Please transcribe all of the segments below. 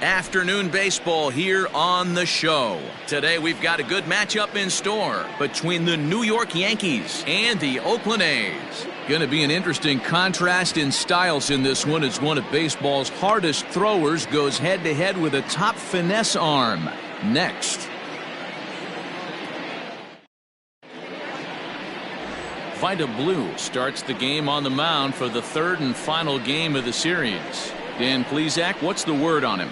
Afternoon baseball here on the show. Today we've got a good matchup in store between the New York Yankees and the Oakland A's. Going to be an interesting contrast in styles in this one as one of baseball's hardest throwers goes head-to-head with a top finesse arm. Next. Vida Blue starts the game on the mound for the third and final game of the series. Dan Plesac, what's the word on him?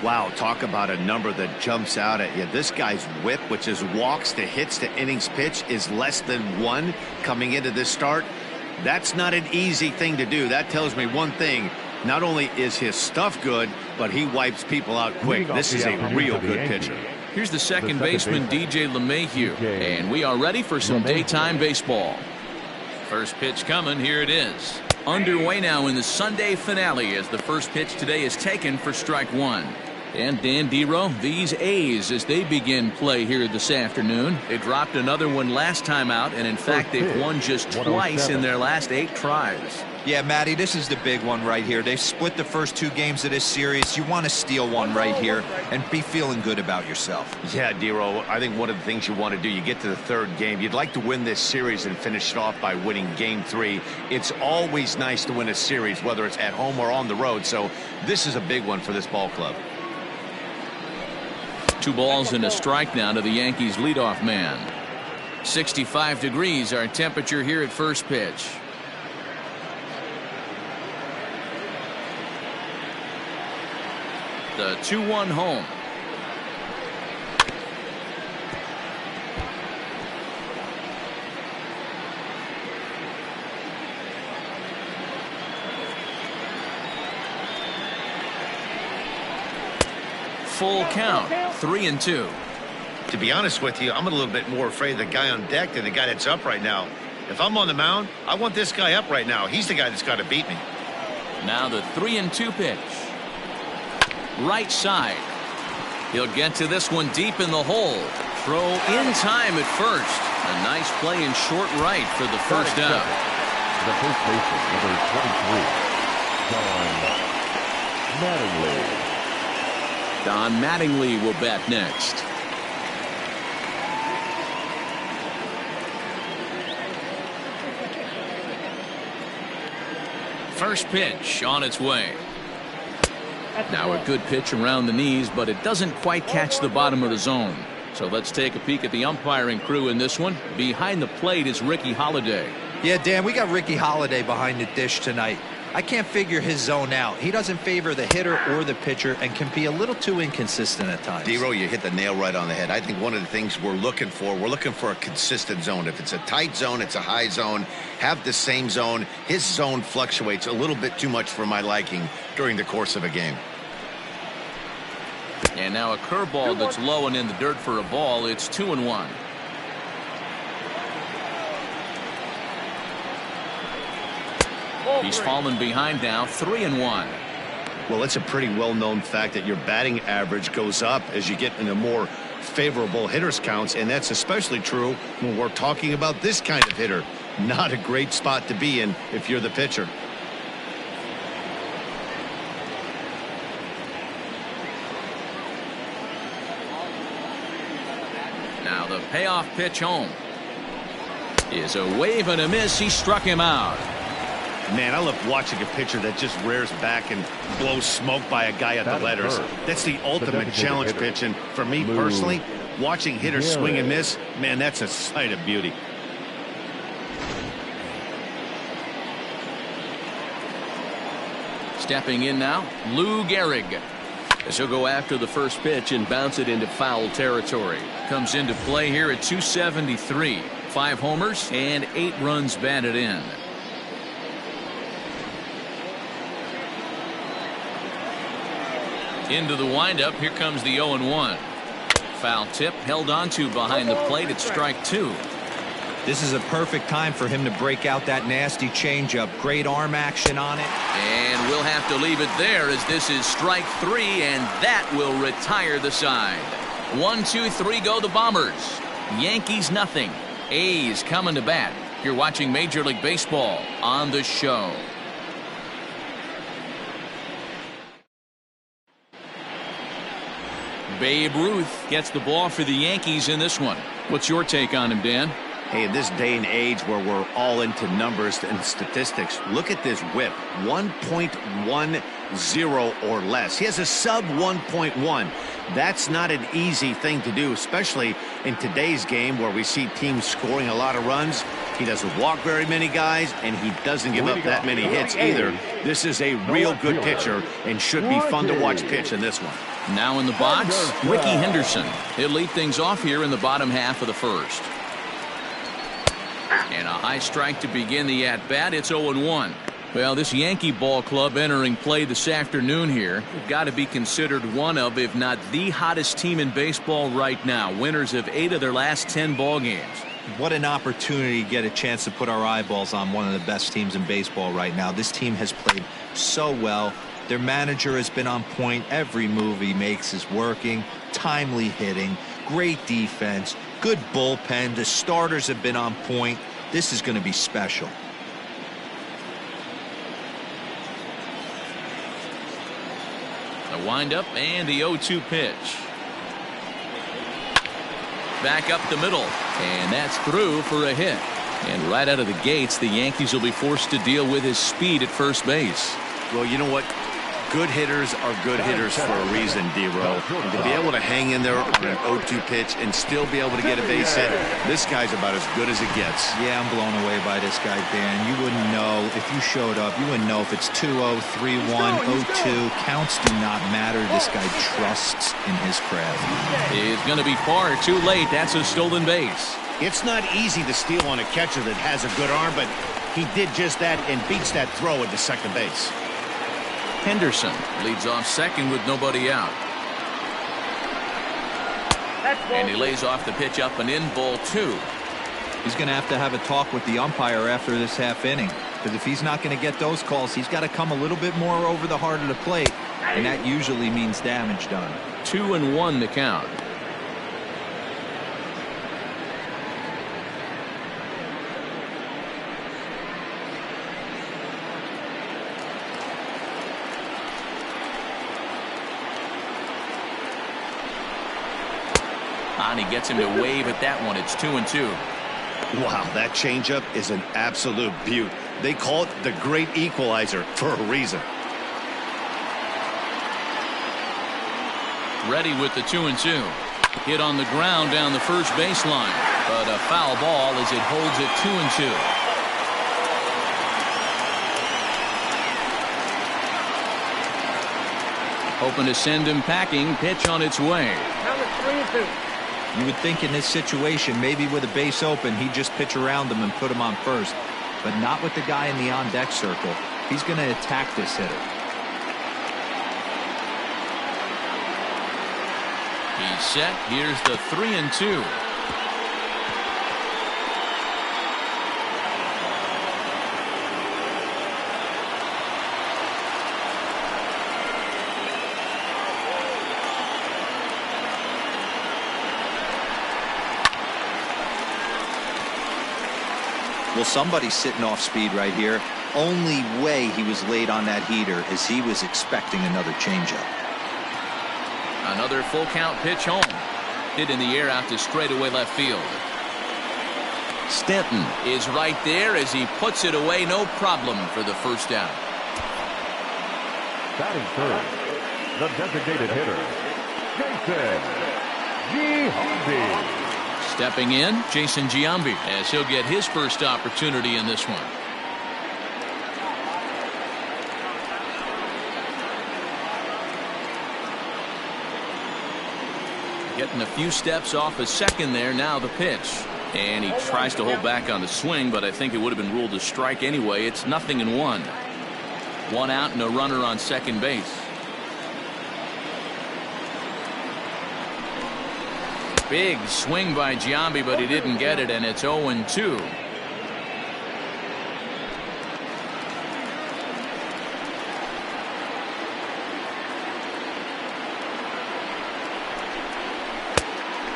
Wow, talk about a number that jumps out at you. This guy's whip, which is walks to hits to innings pitch, is less than 1 coming into this start. That's not an easy thing to do. That tells me one thing. Not only is his stuff good, but he wipes people out quick. This is a real good pitcher. Here's the second baseman, DJ LeMahieu, and we are ready for some daytime baseball. First pitch coming. Here it is. Underway now in the Sunday finale as the first pitch today is taken for strike one. And Dan Dero, these A's as they begin play here this afternoon. They dropped another one last time out, and in fact they've won just twice in their last 8 tries. Yeah, Matty, this is the big one right here. They've split the first 2 games of this series. You want to steal one right here and be feeling good about yourself. Yeah, Dero, I think one of the things you want to do, you get to the 3rd game, you'd like to win this series and finish it off by winning game 3. It's always nice to win a series, whether it's at home or on the road, so this is a big one for this ball club. 2 balls and a strike now to the Yankees leadoff man. 65 degrees our temperature here at first pitch. The 2-1 home. Full count, 3-2. To be honest with you, I'm a little bit more afraid of the guy on deck than the guy that's up right now. If I'm on the mound, I want this guy up right now. He's the guy that's got to beat me. Now the 3-2 pitch. Right side. He'll get to this one deep in the hole. Throw in time at first. A nice play in short right for the first out. The first baseman, number 23, Don Mattingly. Don Mattingly will bat next. First pitch on its way. Now a good pitch around the knees, but it doesn't quite catch the bottom of the zone. So let's take a peek at the umpiring crew in this one. Behind the plate is Ricky Holiday. Yeah, Dan, we got Ricky Holiday behind the dish tonight. I can't figure his zone out. He doesn't favor the hitter or the pitcher and can be a little too inconsistent at times. Dero, you hit the nail right on the head. I think one of the things we're looking for a consistent zone. If it's a tight zone, it's a high zone. Have the same zone. His zone fluctuates a little bit too much for my liking during the course of a game. And now a curveball that's low and in the dirt for a ball. It's 2-1. He's fallen behind now, 3-1. Well, it's a pretty well-known fact that your batting average goes up as you get into more favorable hitters counts, and that's especially true when we're talking about this kind of hitter. Not a great spot to be in if you're the pitcher. Now the payoff pitch home is a wave and a miss. He struck him out. Man, I love watching a pitcher that just rears back and blows smoke by a guy at the letters. That's the ultimate challenge pitch, and for me personally, watching hitters swing and miss, man, that's a sight of beauty. Stepping in now, Lou Gehrig. As he'll go after the first pitch and bounce it into foul territory. Comes into play here at 273. 5 homers and 8 runs batted in. Into the windup. Here comes the 0-1. Foul tip held onto behind the plate at strike 2. This is a perfect time for him to break out that nasty changeup. Great arm action on it. And we'll have to leave it there as this is strike 3, and that will retire the side. 1, 2, 3 go the Bombers. Yankees nothing. A's coming to bat. You're watching Major League Baseball on the show. Babe Ruth gets the ball for the Yankees in this one. What's your take on him, Dan? Hey, in this day and age where we're all into numbers and statistics, look at this whip. 1.10 or less. He has a sub 1.1. That's not an easy thing to do, especially in today's game where we see teams scoring a lot of runs. He doesn't walk very many guys, and he doesn't give up that many hits either. This is a real good pitcher and should be fun to watch pitch in this one. Now in the box, Ricky Henderson. He'll lead things off here in the bottom half of the first. And a high strike to begin the at-bat. It's 0-1. Well, this Yankee ball club entering play this afternoon here have got to be considered one of, if not the hottest team in baseball right now. Winners of 8 of their last 10 ball games. What an opportunity to get a chance to put our eyeballs on one of the best teams in baseball right now. This team has played so well. Their manager has been on point. Every move he makes is working. Timely hitting. Great defense. Good bullpen. The starters have been on point. This is going to be special. The windup and the 0-2 pitch. Back up the middle, and that's through for a hit. And right out of the gates, the Yankees will be forced to deal with his speed at first base. Well, you know what? Good hitters are good hitters for a reason, D-Row. And to be able to hang in there on an 0-2 pitch and still be able to get a base hit, this guy's about as good as it gets. Yeah, I'm blown away by this guy, Dan. You wouldn't know if you showed up. You wouldn't know if it's 2-0, 3-1, 0-2. Counts do not matter. This guy trusts in his craft. It's going to be far too late. That's a stolen base. It's not easy to steal on a catcher that has a good arm, but he did just that and beats that throw into second base. Henderson leads off second with nobody out. And he lays off the pitch up and in, ball 2. He's going to have a talk with the umpire after this half inning, because if he's not going to get those calls, he's got to come a little bit more over the heart of the plate, and that usually means damage done. 2-1 the count. And he gets him to wave at that one. It's 2-2. Wow, that changeup is an absolute beaut. They call it the great equalizer for a reason. Ready with the 2-2. Hit on the ground down the first baseline, but a foul ball as it holds it 2-2. Hoping to send him packing. Pitch on its way. Now it's 3-2. You would think in this situation, maybe with a base open, he'd just pitch around him and put him on first, but not with the guy in the on-deck circle. He's going to attack this hitter. He's set. Here's the 3-2. Well, somebody's sitting off speed right here. Only way he was late on that heater is he was expecting another changeup. Another full count pitch home. Hit in the air out to straightaway left field. Stanton is right there as he puts it away. No problem for the first out. Batting third, the designated hitter, Jason Giambi. Stepping in, Jason Giambi, as he'll get his first opportunity in this one. Getting a few steps off a second there. Now the pitch. And he tries to hold back on the swing, but I think it would have been ruled a strike anyway. It's 0-1. 1 out and a runner on second base. Big swing by Giambi, but he didn't get it, and it's 0-2.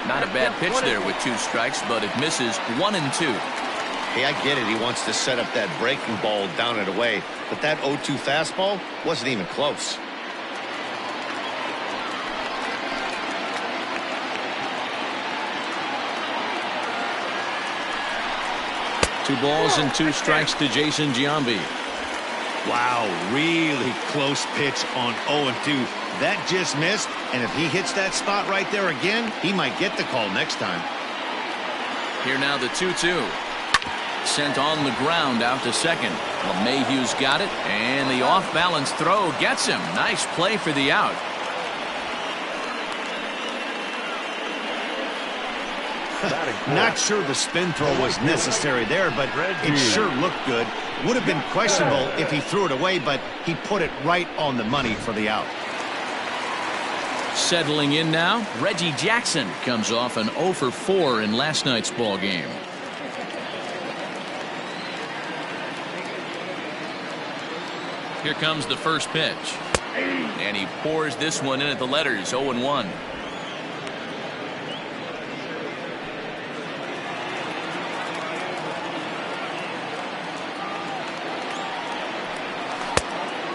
Not a bad pitch there with 2 strikes, but it misses 1-2. Hey, I get it. He wants to set up that breaking ball down and away, but that 0-2 fastball wasn't even close. 2 balls and 2 strikes to Jason Giambi. Wow, really close pitch on 0-2. That just missed, and if he hits that spot right there again, he might get the call next time. Here now the 2-2. Sent on the ground out to second. LeMahieu's got it, and the off-balance throw gets him. Nice play for the out. Not sure the spin throw was necessary there, but it sure looked good. Would have been questionable if he threw it away, but he put it right on the money for the out. Settling in now, Reggie Jackson comes off an 0 for 4 in last night's ball game. Here comes the first pitch. And he pours this one in at the letters, 0-1.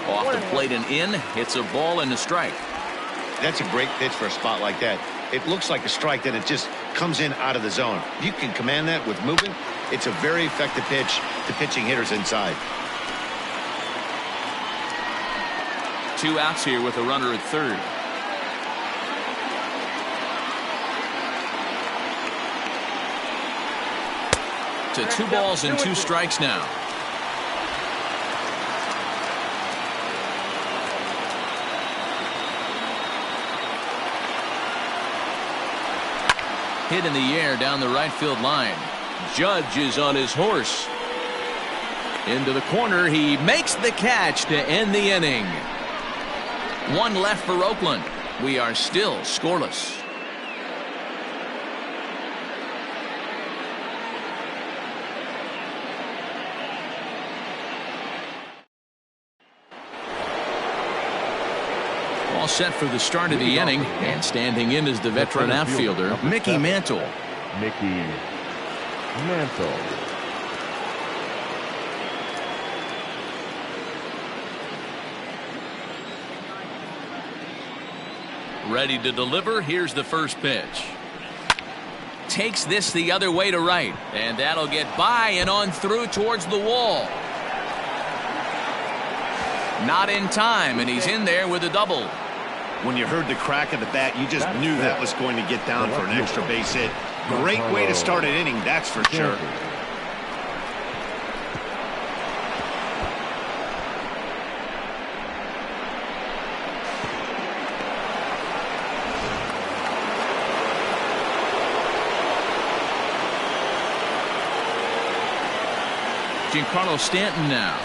Off the plate and in, hits a ball and a strike. That's a great pitch for a spot like that. It looks like a strike, then it just comes in out of the zone. If you can command that with movement, it's a very effective pitch to pitching hitters inside. 2 outs here with a runner at third. To 2 balls and 2 strikes now. Hit in the air down the right field line. Judge is on his horse. Into the corner. He makes the catch to end the inning. 1 left for Oakland. We are still scoreless. All set for the start of the inning, and standing in is the veteran outfielder, Mickey Mantle. Mickey Mantle. Ready to deliver. Here's the first pitch. Takes this the other way to right, and that'll get by and on through towards the wall. Not in time, and he's in there with a double. When you heard the crack of the bat, you just knew that was going to get down for an extra base hit. Great way to start an inning, that's for sure. Giancarlo Stanton now.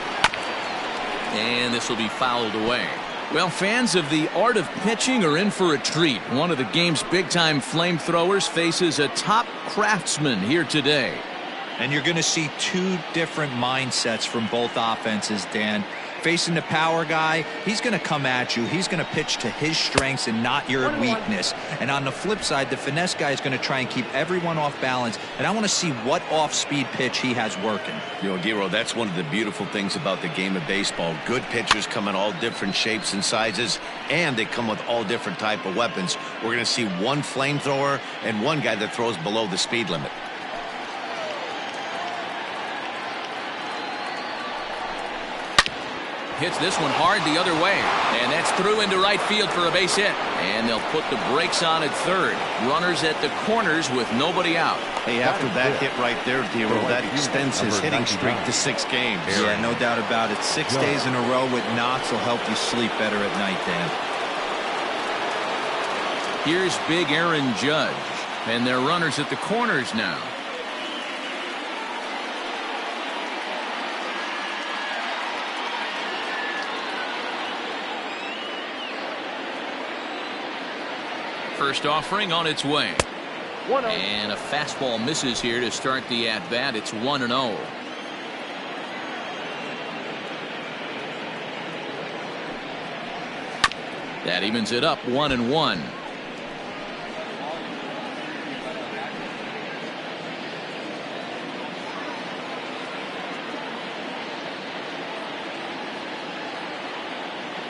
And this will be fouled away. Well, fans of the art of pitching are in for a treat. One of the game's big-time flamethrowers faces a top craftsman here today. And you're going to see 2 different mindsets from both offenses, Dan. Facing the power guy, he's going to come at you. He's going to pitch to his strengths and not your weakness. And on the flip side, the finesse guy is going to try and keep everyone off balance. And I want to see what off-speed pitch he has working. You know, Giro, that's one of the beautiful things about the game of baseball. Good pitchers come in all different shapes and sizes, and they come with all different type of weapons. We're going to see one flamethrower and one guy that throws below the speed limit. Hits this one hard the other way, and that's through into right field for a base hit. And they'll put the brakes on at third. Runners at the corners with nobody out. Hey, after that hit right there, Giro, that extends his hitting streak to 6 games. Yeah, no doubt about it. 6 days in a row with knocks will help you sleep better at night, Dan. Here's big Aaron Judge, and they're runners at the corners now. First offering on its way. And a fastball misses here to start the at-bat. It's 1-0. That evens it up 1-1.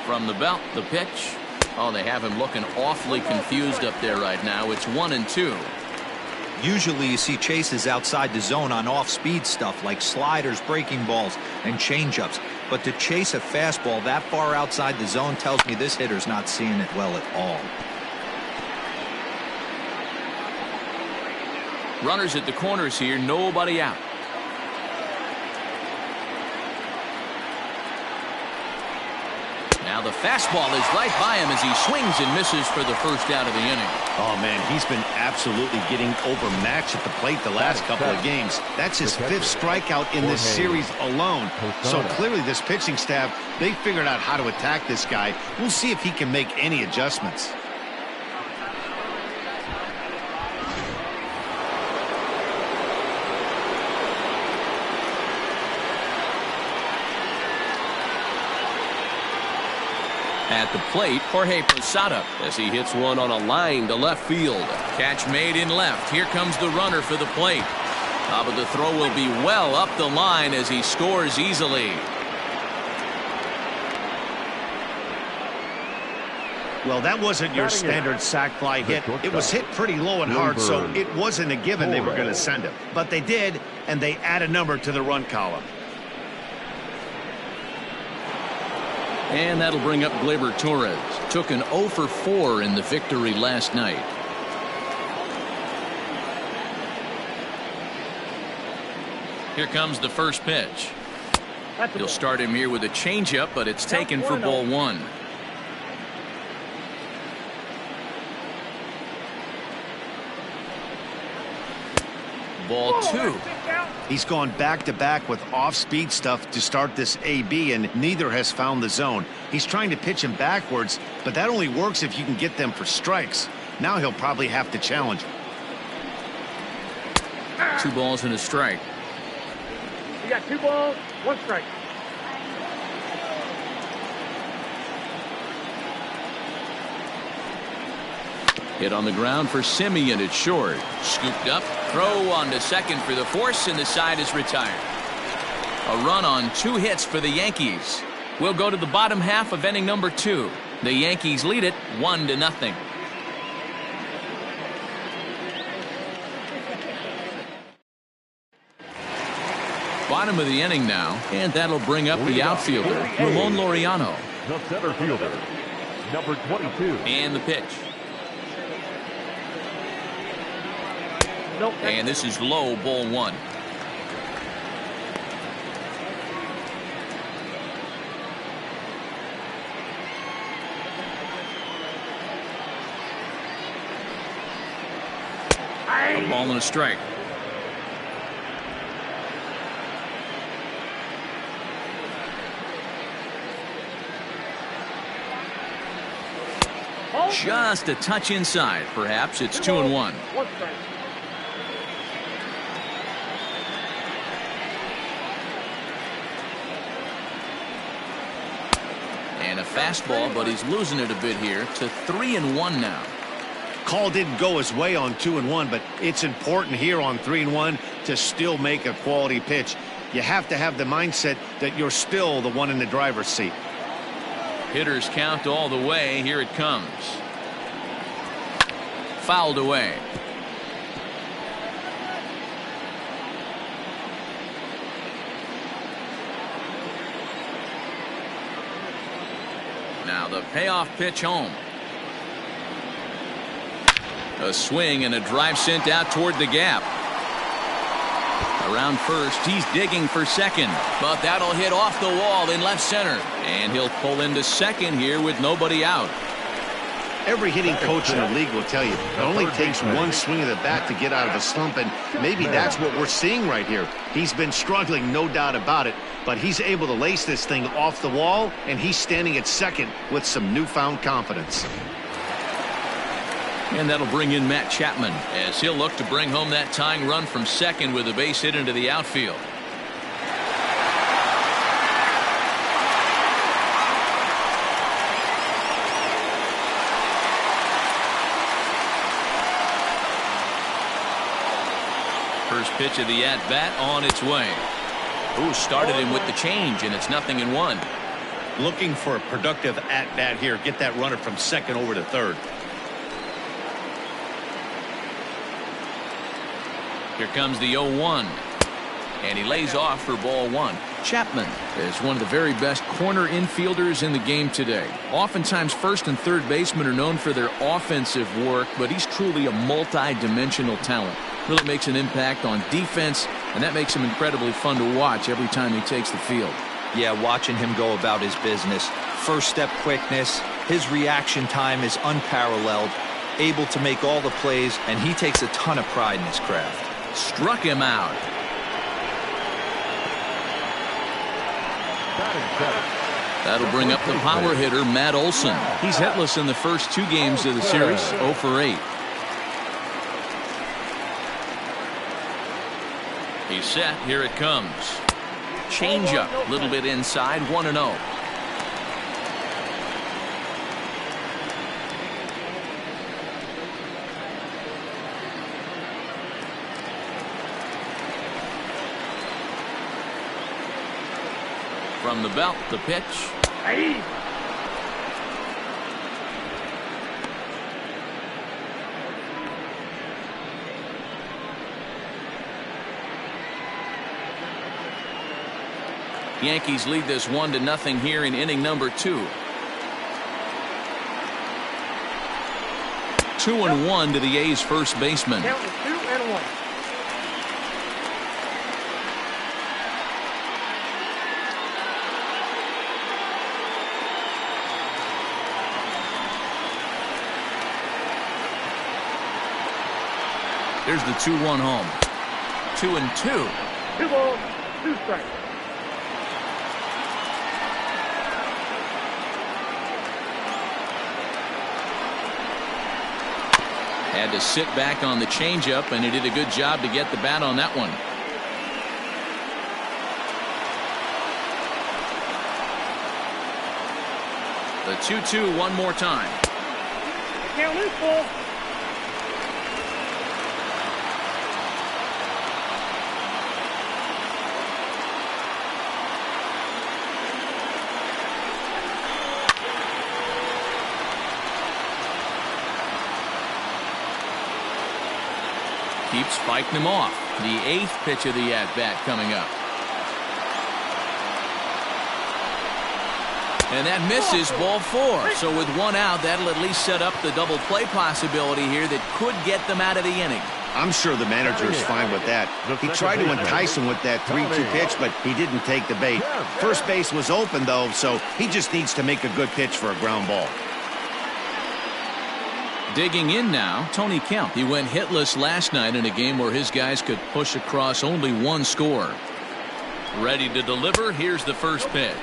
From the belt, the pitch. Oh, they have him looking awfully confused up there right now. It's 1-2. Usually you see chases outside the zone on off-speed stuff like sliders, breaking balls, and changeups. But to chase a fastball that far outside the zone tells me this hitter's not seeing it well at all. Runners at the corners here, nobody out. Now the fastball is right by him as he swings and misses for the first out of the inning. Oh, man, he's been absolutely getting overmatched at the plate the last couple of games. That's his 5th strikeout in this series alone. So clearly this pitching staff, they figured out how to attack this guy. We'll see if he can make any adjustments. At the plate, Jorge Posada as he hits one on a line to left field. Catch made in left. Here comes the runner for the plate. But the throw will be well up the line as he scores easily. Well, that wasn't your standard sac fly hit. It was hit pretty low and hard, so it wasn't a given they were going to send him. But they did, and they add a number to the run column. And that'll bring up Gleyber Torres. Took an 0 for 4 in the victory last night. Here comes the first pitch. He'll start him here with a changeup, but it's taken for ball 1. Ball 2. He's gone back-to-back with off-speed stuff to start this AB, and neither has found the zone. He's trying to pitch him backwards, but that only works if you can get them for strikes. Now he'll probably have to challenge. 2 balls and a strike. You got 2 balls, 1 strike. Hit on the ground for Simeon. It's short. Scooped up. Throw on to second for the force, and the side is retired. A run on 2 hits for the Yankees. We'll go to the bottom half of inning number 2. The Yankees lead it 1-0. Bottom of the inning now, and that'll bring up the outfielder, Ramon Laureano. The center fielder, number 22. And the pitch. And this is low, ball 1. A ball and a strike. Just a touch inside. Perhaps it's 2-1. And a fastball, but he's losing it a bit here to 3-1 now. Call didn't go his way on 2-1, but it's important here on 3-1 to still make a quality pitch. You have to have the mindset that you're still the one in the driver's seat. Hitters count all the way. Here it comes. Fouled away. Now the payoff pitch home. A swing and a drive sent out toward the gap. Around first, he's digging for second, but that'll hit off the wall in left center, and he'll pull into second here with nobody out. Every hitting coach in the league will tell you it only takes one swing of the bat to get out of a slump, and maybe that's what we're seeing right here. He's been struggling, no doubt about it, but he's able to lace this thing off the wall, and he's standing at second with some newfound confidence. And that'll bring in Matt Chapman as he'll look to bring home that tying run from second with a base hit into the outfield. First pitch of the at-bat on its way. Ooh, started him with the change, and it's 0-1. Looking for a productive at-bat here. Get that runner from second over to third. Here comes the 0-1. And he lays off for ball one. Chapman is one of the very best corner infielders in the game today. Oftentimes first and third basemen are known for their offensive work, but he's truly a multi-dimensional talent. Really makes an impact on defense, and that makes him incredibly fun to watch every time he takes the field. Yeah, watching him go about his business. First step quickness, his reaction time is unparalleled, able to make all the plays, and he takes a ton of pride in his craft. Struck him out. That'll bring up the power hitter, Matt Olson. He's hitless in the first two games of the series, 0 for 8. He's set. Here it comes. Changeup, a little bit inside, 1-0. From the belt, the pitch. Hey. Yankees lead this 1-0 here in inning number 2. 2-1 to the A's first baseman. Count is 2-1. There's the 2-1 home. 2-2. 2 balls, 2 strikes. Had to sit back on the changeup, and he did a good job to get the bat on that one. The 2-2 one more time. Count is full. Keeps fighting him off. The 8th pitch of the at-bat coming up. And that misses, ball 4. So with 1 out, that'll at least set up the double play possibility here that could get them out of the inning. I'm sure the manager is fine with that. He tried to entice him with that 3-2 pitch, but he didn't take the bait. First base was open, though, so he just needs to make a good pitch for a ground ball. Digging in now, Tony Kemp. He went hitless last night in a game where his guys could push across only 1 score. Ready to deliver. Here's the first pitch.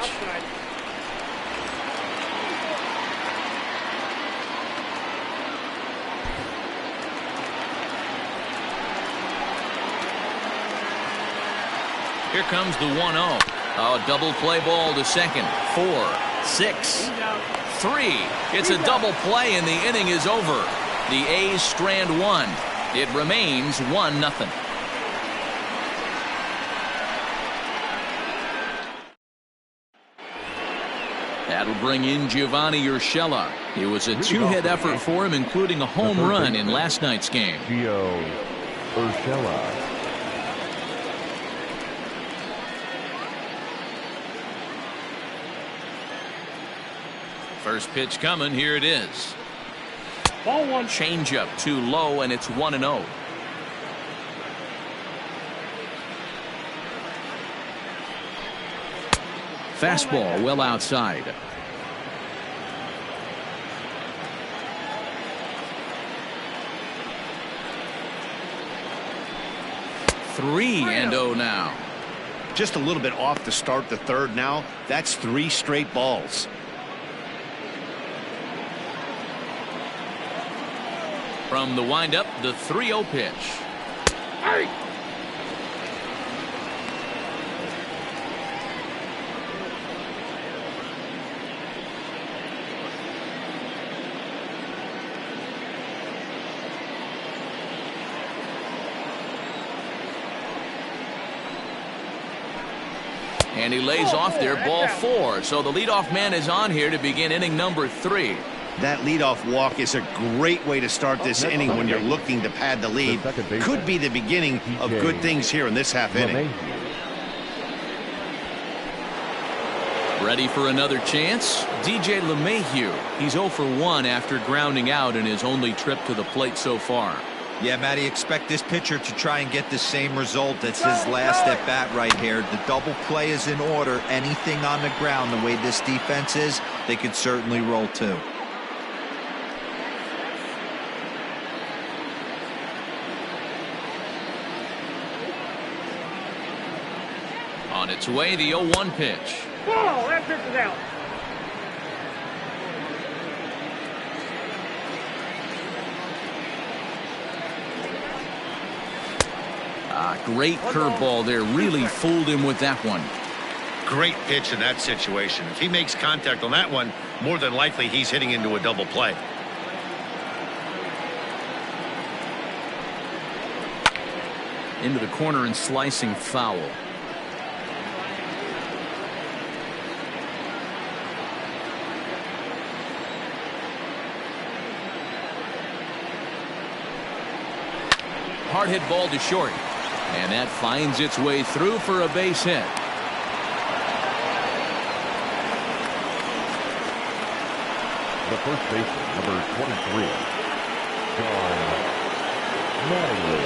Here comes the 1-0. Oh, double play ball to second. 4, 6, 3. It's a double play, and the inning is over. The A's strand 1. It remains 1-0. That'll bring in Giovanni Urshela. It was a 2-hit effort for him, including a home run in last night's game. Gio Urshela. First pitch coming. Here it is. Ball 1. Changeup too low, and it's 1-0. Fastball well outside. Three and 0 now. Just a little bit off to start the third now. That's 3 straight balls. From the windup, the 3-0 pitch. Hey. And he lays off there, ball 4. So the leadoff man is on here to begin inning number 3. That leadoff walk is a great way to start this inning when you're looking to pad the lead. Could be the beginning of good things here in this half inning. Ready for another chance? DJ LeMahieu. He's 0 for 1 after grounding out in his only trip to the plate so far. Yeah, Matty, expect this pitcher to try and get the same result. That's his last at bat right here. The double play is in order. Anything on the ground, the way this defense is, they could certainly roll too. On its way, the 0-1 pitch. Ball, that pitch is out. Great curveball there. Really fooled him with that one. Great pitch in that situation. If he makes contact on that one, more than likely he's hitting into a double play. Into the corner and slicing foul. Hard hit ball to short. And that finds its way through for a base hit. The first baseman, number 23, John Mattingly.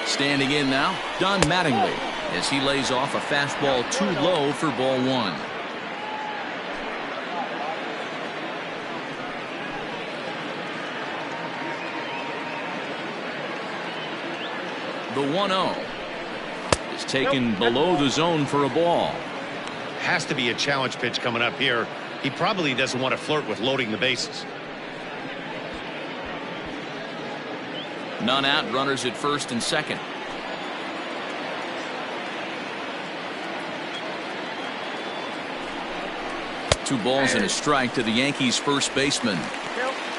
Standing in now, Don Mattingly, as he lays off a fastball too low for ball 1. The 1-0 is taken below the zone for a ball. Has to be a challenge pitch coming up here. He probably doesn't want to flirt with loading the bases. None out, runners at first and second. Two balls and a strike to the Yankees first baseman.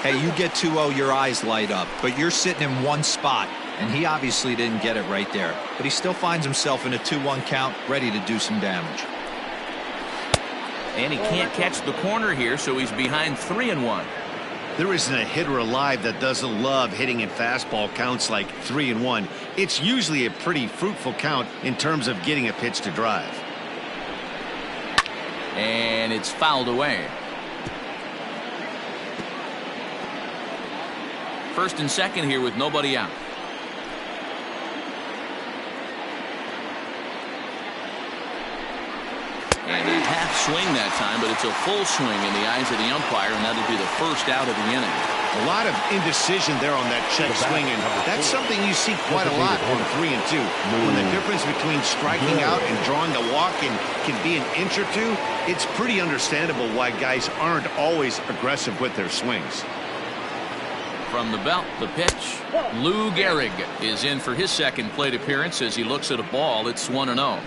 Hey, you get 2-0, your eyes light up, but you're sitting in one spot, and he obviously didn't get it right there. But he still finds himself in a 2-1 count, ready to do some damage. And he can't catch the corner here, so he's behind 3-1. There isn't a hitter alive that doesn't love hitting in fastball counts like 3-1. It's usually a pretty fruitful count in terms of getting a pitch to drive. And it's fouled away. First and second here with nobody out. And a half swing that time, but it's a full swing in the eyes of the umpire, and that'll be the first out of the inning. A lot of indecision there on that check swing, and that's something you see quite a lot on 3-2. When the difference between striking out and drawing the walk can be an inch or two, it's pretty understandable why guys aren't always aggressive with their swings. From the belt, the pitch. Lou Gehrig is in for his second plate appearance as he looks at a ball. It's 1-0.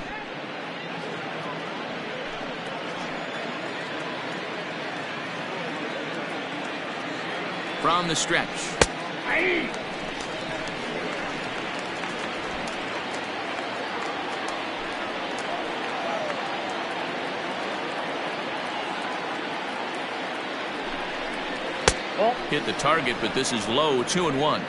From the stretch. Hit the target, but this is low. 2-1.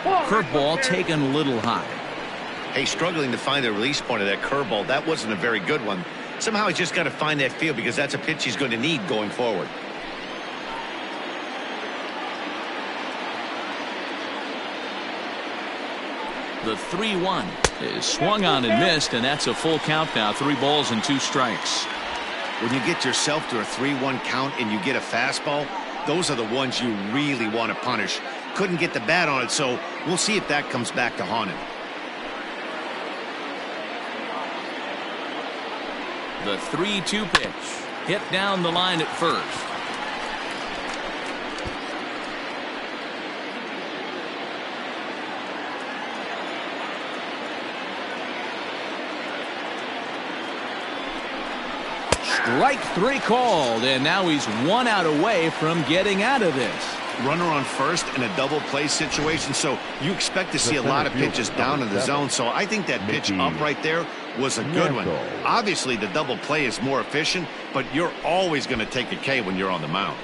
Curveball taken a little high. Hey, struggling to find the release point of that curveball. That wasn't a very good one. Somehow he's just got to find that feel because that's a pitch he's going to need going forward. The 3-1 is swung on and missed, and that's a full count now. 3 balls and 2 strikes. When you get yourself to a 3-1 count and you get a fastball, those are the ones you really want to punish. Couldn't get the bat on it, so we'll see if that comes back to haunt him. The 3-2 pitch hit down the line at first. Strike 3 called, and now he's 1 out away from getting out of this. runner on first in a double play situation, so you expect to see a lot of pitches down in the zone. So I think that pitch up right there was a good one. Obviously, the double play is more efficient, but you're always going to take a K when you're on the mound.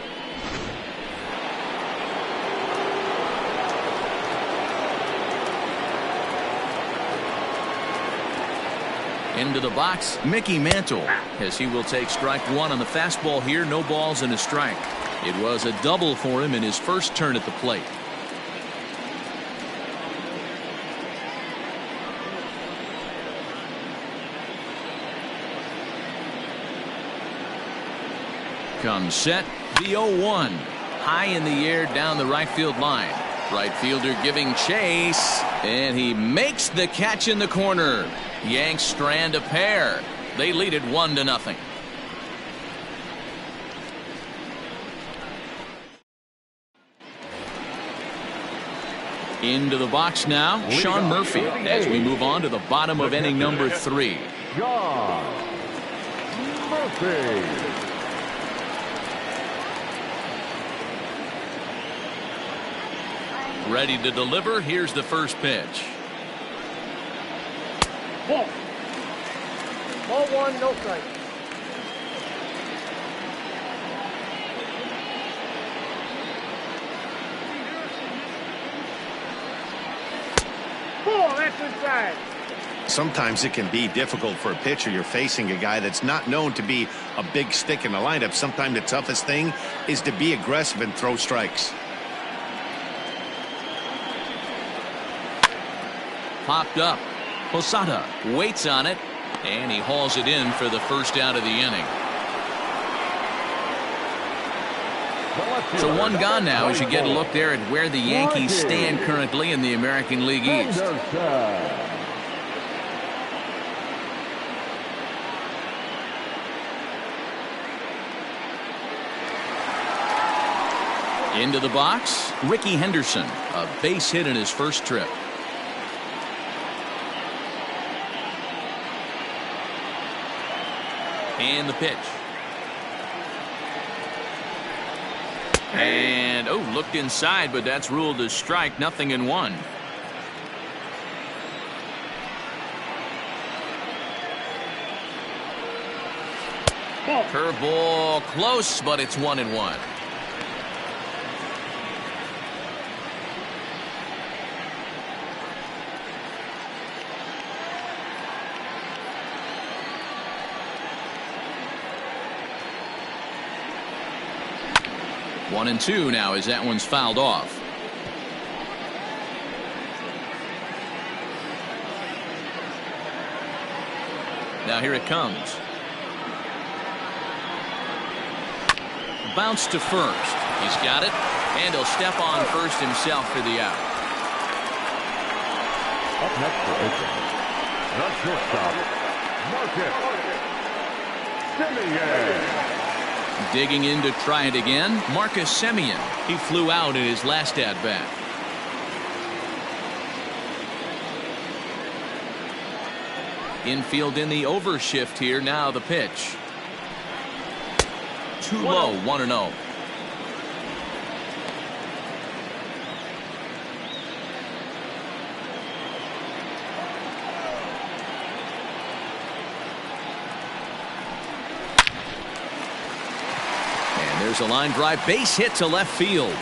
Into the box, Mickey Mantle, as he will take strike one on the fastball here. No balls and a strike. It was a double for him in his first turn at the plate. Comes set, the 0-1. High in the air down the right field line. Right fielder giving chase, and he makes the catch in the corner. Yanks strand a pair. They lead it 1-0. Into the box now, Sean Murphy, as we move on to the bottom of inning number 3. Sean Murphy. Ready to deliver. Here's the first pitch. Ball. Ball 1, no strike. Ball, that's inside. Sometimes it can be difficult for a pitcher. You're facing a guy that's not known to be a big stick in the lineup. Sometimes the toughest thing is to be aggressive and throw strikes. Popped up. Posada waits on it, and he hauls it in for the first out of the inning. So one gone now as you get a look there at where the Yankees stand currently in the American League East. Into the box, Ricky Henderson, a base hit in his first trip. And the pitch. And looked inside, but that's ruled a strike. 0-1. Curveball close, but it's 1-1. One and two now as that one's fouled off. Now here it comes. Bounce to first. He's got it, and he'll step on first himself for the out. Up next for pitching, the shortstop, Marcus Semien. Digging in to try it again, Marcus Semien. He flew out in his last at-bat. Infield in the overshift here. Now the pitch. Too low, 1-0. There's a line drive base hit to left field.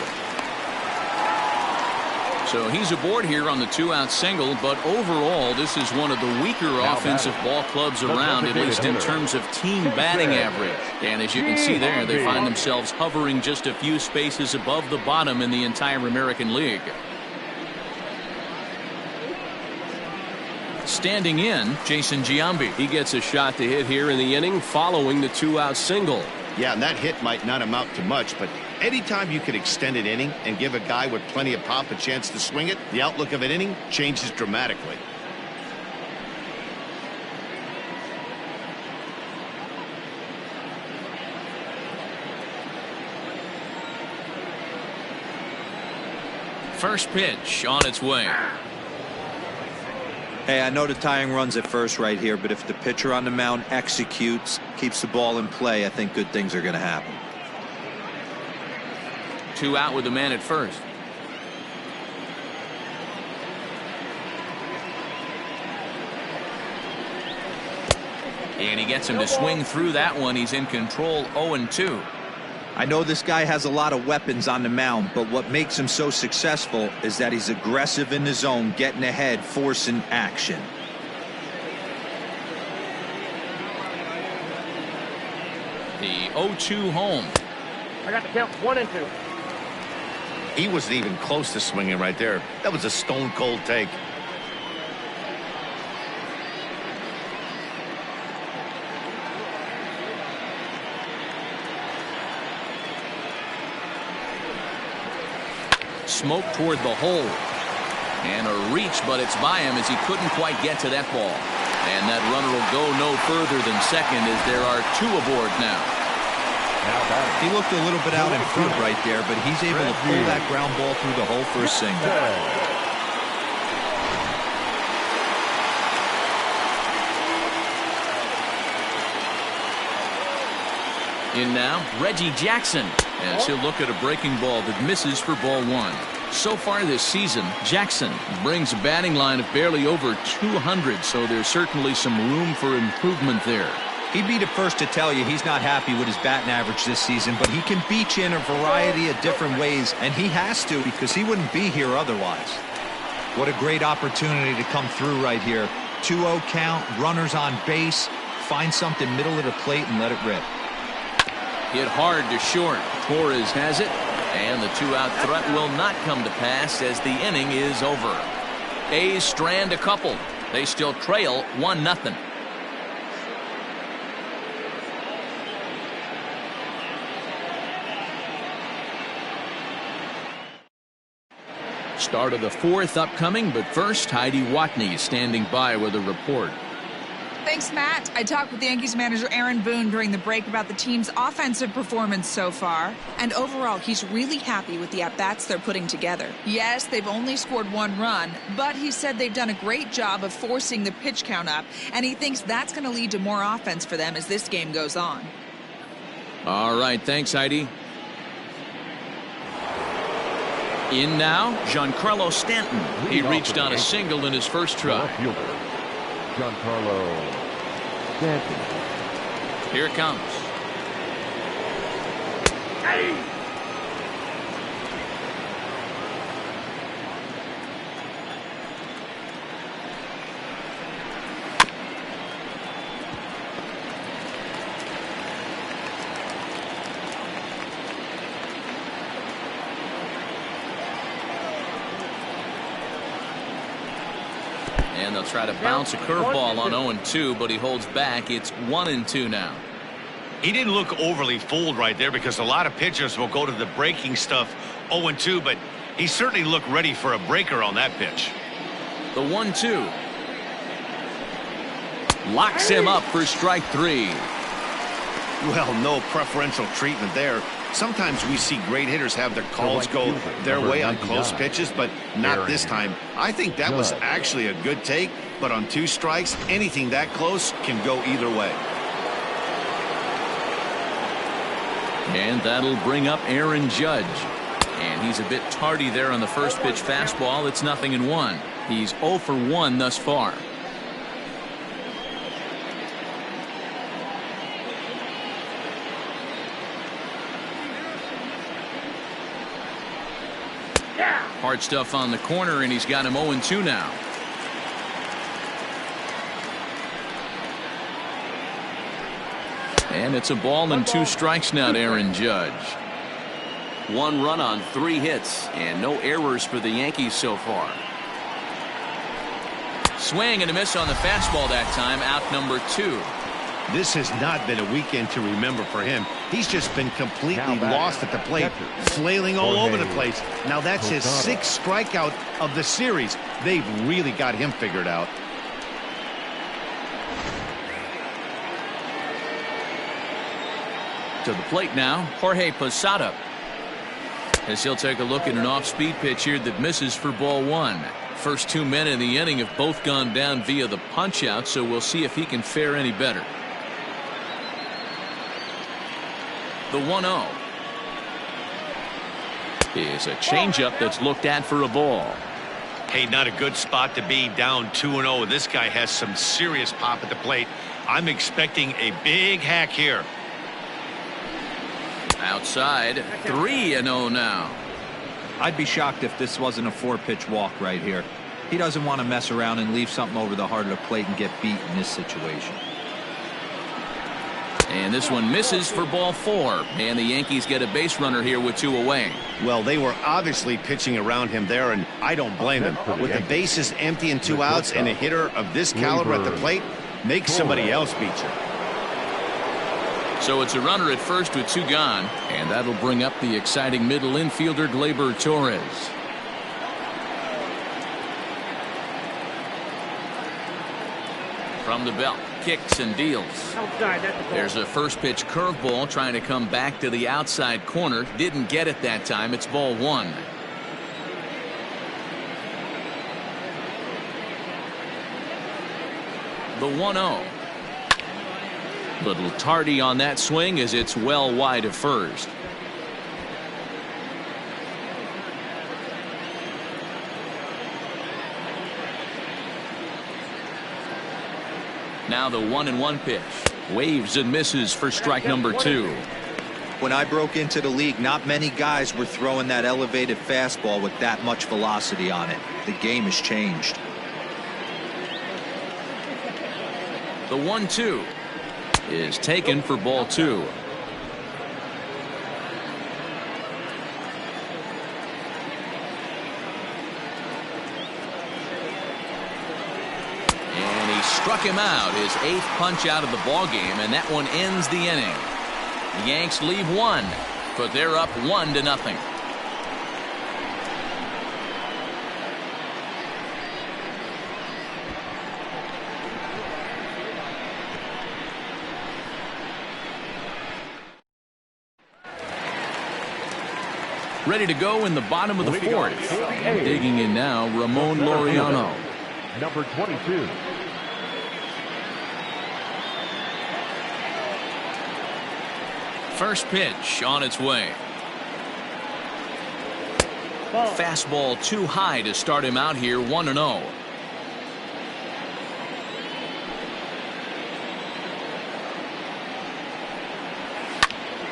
So he's aboard here on the 2-out single, but overall this is one of the weaker offensive ball clubs around, at least in terms of team batting average. And as you can see there, they find themselves hovering just a few spaces above the bottom in the entire American League. Standing in, Jason Giambi. He gets a shot to hit here in the inning following the 2-out single. Yeah, and that hit might not amount to much, but anytime you can extend an inning and give a guy with plenty of pop a chance to swing it, the outlook of an inning changes dramatically. First pitch on its way. Hey, I know the tying runs at first right here, but if the pitcher on the mound executes, keeps the ball in play, I think good things are going to happen. 2 out with a man at first. And he gets him to swing through that one. He's in control, 0-2. I know this guy has a lot of weapons on the mound, but what makes him so successful is that he's aggressive in the zone, getting ahead, forcing action. The 0-2 home. I got the count 1-2. He wasn't even close to swinging right there. That was a stone cold take. Smoke toward the hole. And a reach, but it's by him as he couldn't quite get to that ball. And that runner will go no further than second as there are 2 aboard now. He looked a little bit out in front right there, but he's able to pull that ground ball through the hole for a single. In now, Reggie Jackson, as he'll look at a breaking ball that misses for ball 1. So far this season, Jackson brings a batting line of barely over 200, so there's certainly some room for improvement there. He'd be the first to tell you he's not happy with his batting average this season, but he can beat you in a variety of different ways, and he has to because he wouldn't be here otherwise. What a great opportunity to come through right here. 2-0 count, runners on base, find something middle of the plate and let it rip. Hit hard to short. Torres has it, and the 2-out threat will not come to pass as the inning is over. A's strand a couple. They still trail 1-0. Start of the 4th upcoming, but first, Heidi Watney standing by with a report. Thanks, Matt. I talked with Yankees manager Aaron Boone during the break about the team's offensive performance so far. And overall, he's really happy with the at-bats they're putting together. Yes, they've only scored 1 run, but he said they've done a great job of forcing the pitch count up, and he thinks that's going to lead to more offense for them as this game goes on. All right, thanks, Heidi. In now, Giancarlo Stanton. He reached on a single in his first try. Giancarlo Stanton. Here it comes. Hey! And they'll try to bounce a curveball on 0-2, but he holds back. It's 1-2 now. He didn't look overly fooled right there because a lot of pitchers will go to the breaking stuff 0-2, but he certainly looked ready for a breaker on that pitch. The 1-2. Locks him up for strike 3. Well, no preferential treatment there. Sometimes we see great hitters have their calls go their way on close pitches, but not this time. I think that was actually a good take, but on 2 strikes, anything that close can go either way. And that'll bring up Aaron Judge. And he's a bit tardy there on the first pitch fastball. It's 0-1. He's 0 for 1 thus far. Hard stuff on the corner, and he's got him 0-2 now. And it's a ball and 2 strikes now to Aaron Judge. 1 run on 3 hits, and no errors for the Yankees so far. Swing and a miss on the fastball that time, out number 2. This has not been a weekend to remember for him. He's just been completely lost at the plate, flailing all over the place. Now that's his 6th strikeout of the series. They've really got him figured out. To the plate now, Jorge Posada. As he'll take a look at an off-speed pitch here that misses for ball 1. First 2 men in the inning have both gone down via the punch-out, so we'll see if he can fare any better. The 1-0. is a changeup that's looked at for a ball. Hey, not a good spot to be, down 2-0. This guy has some serious pop at the plate. I'm expecting a big hack here. Outside, 3-0 now. I'd be shocked if this wasn't a 4-pitch walk right here. He doesn't want to mess around and leave something over the heart of the plate and get beat in this situation. And this one misses for ball 4. And the Yankees get a base runner here with 2 away. Well, they were obviously pitching around him there, and I don't blame him. With the bases empty and 2 outs and a hitter of this caliber at the plate, make somebody else beat you. So it's a runner at first with 2 gone. And that'll bring up the exciting middle infielder Gleyber Torres. From the belt, kicks and deals. There's a first pitch curveball trying to come back to the outside corner. Didn't get it that time. It's ball 1. The 1-0. Little tardy on that swing as it's well wide of first. Now the 1-1 pitch. Waves and misses for strike number 2. When I broke into the league, not many guys were throwing that elevated fastball with that much velocity on it. The game has changed. The 1-2 is taken for ball 2. Struck him out, his 8th punch out of the ball game, and that one ends the inning. The Yanks leave 1, but they're up 1-0. Ready to go in the bottom of the 4th. And digging in now, Ramon Laureano. Number 22. First pitch on its way. Fastball too high to start him out here, 1-0.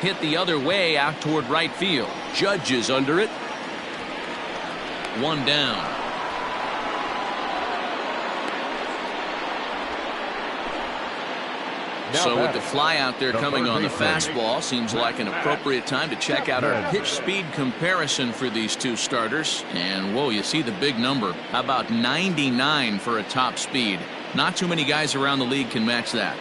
Hit the other way out toward right field. Judge is under it. 1 down. So with the fly out there coming on the fastball, seems like an appropriate time to check out our pitch speed comparison for these 2 starters. And whoa, you see the big number. How about 99 for a top speed? Not too many guys around the league can match that.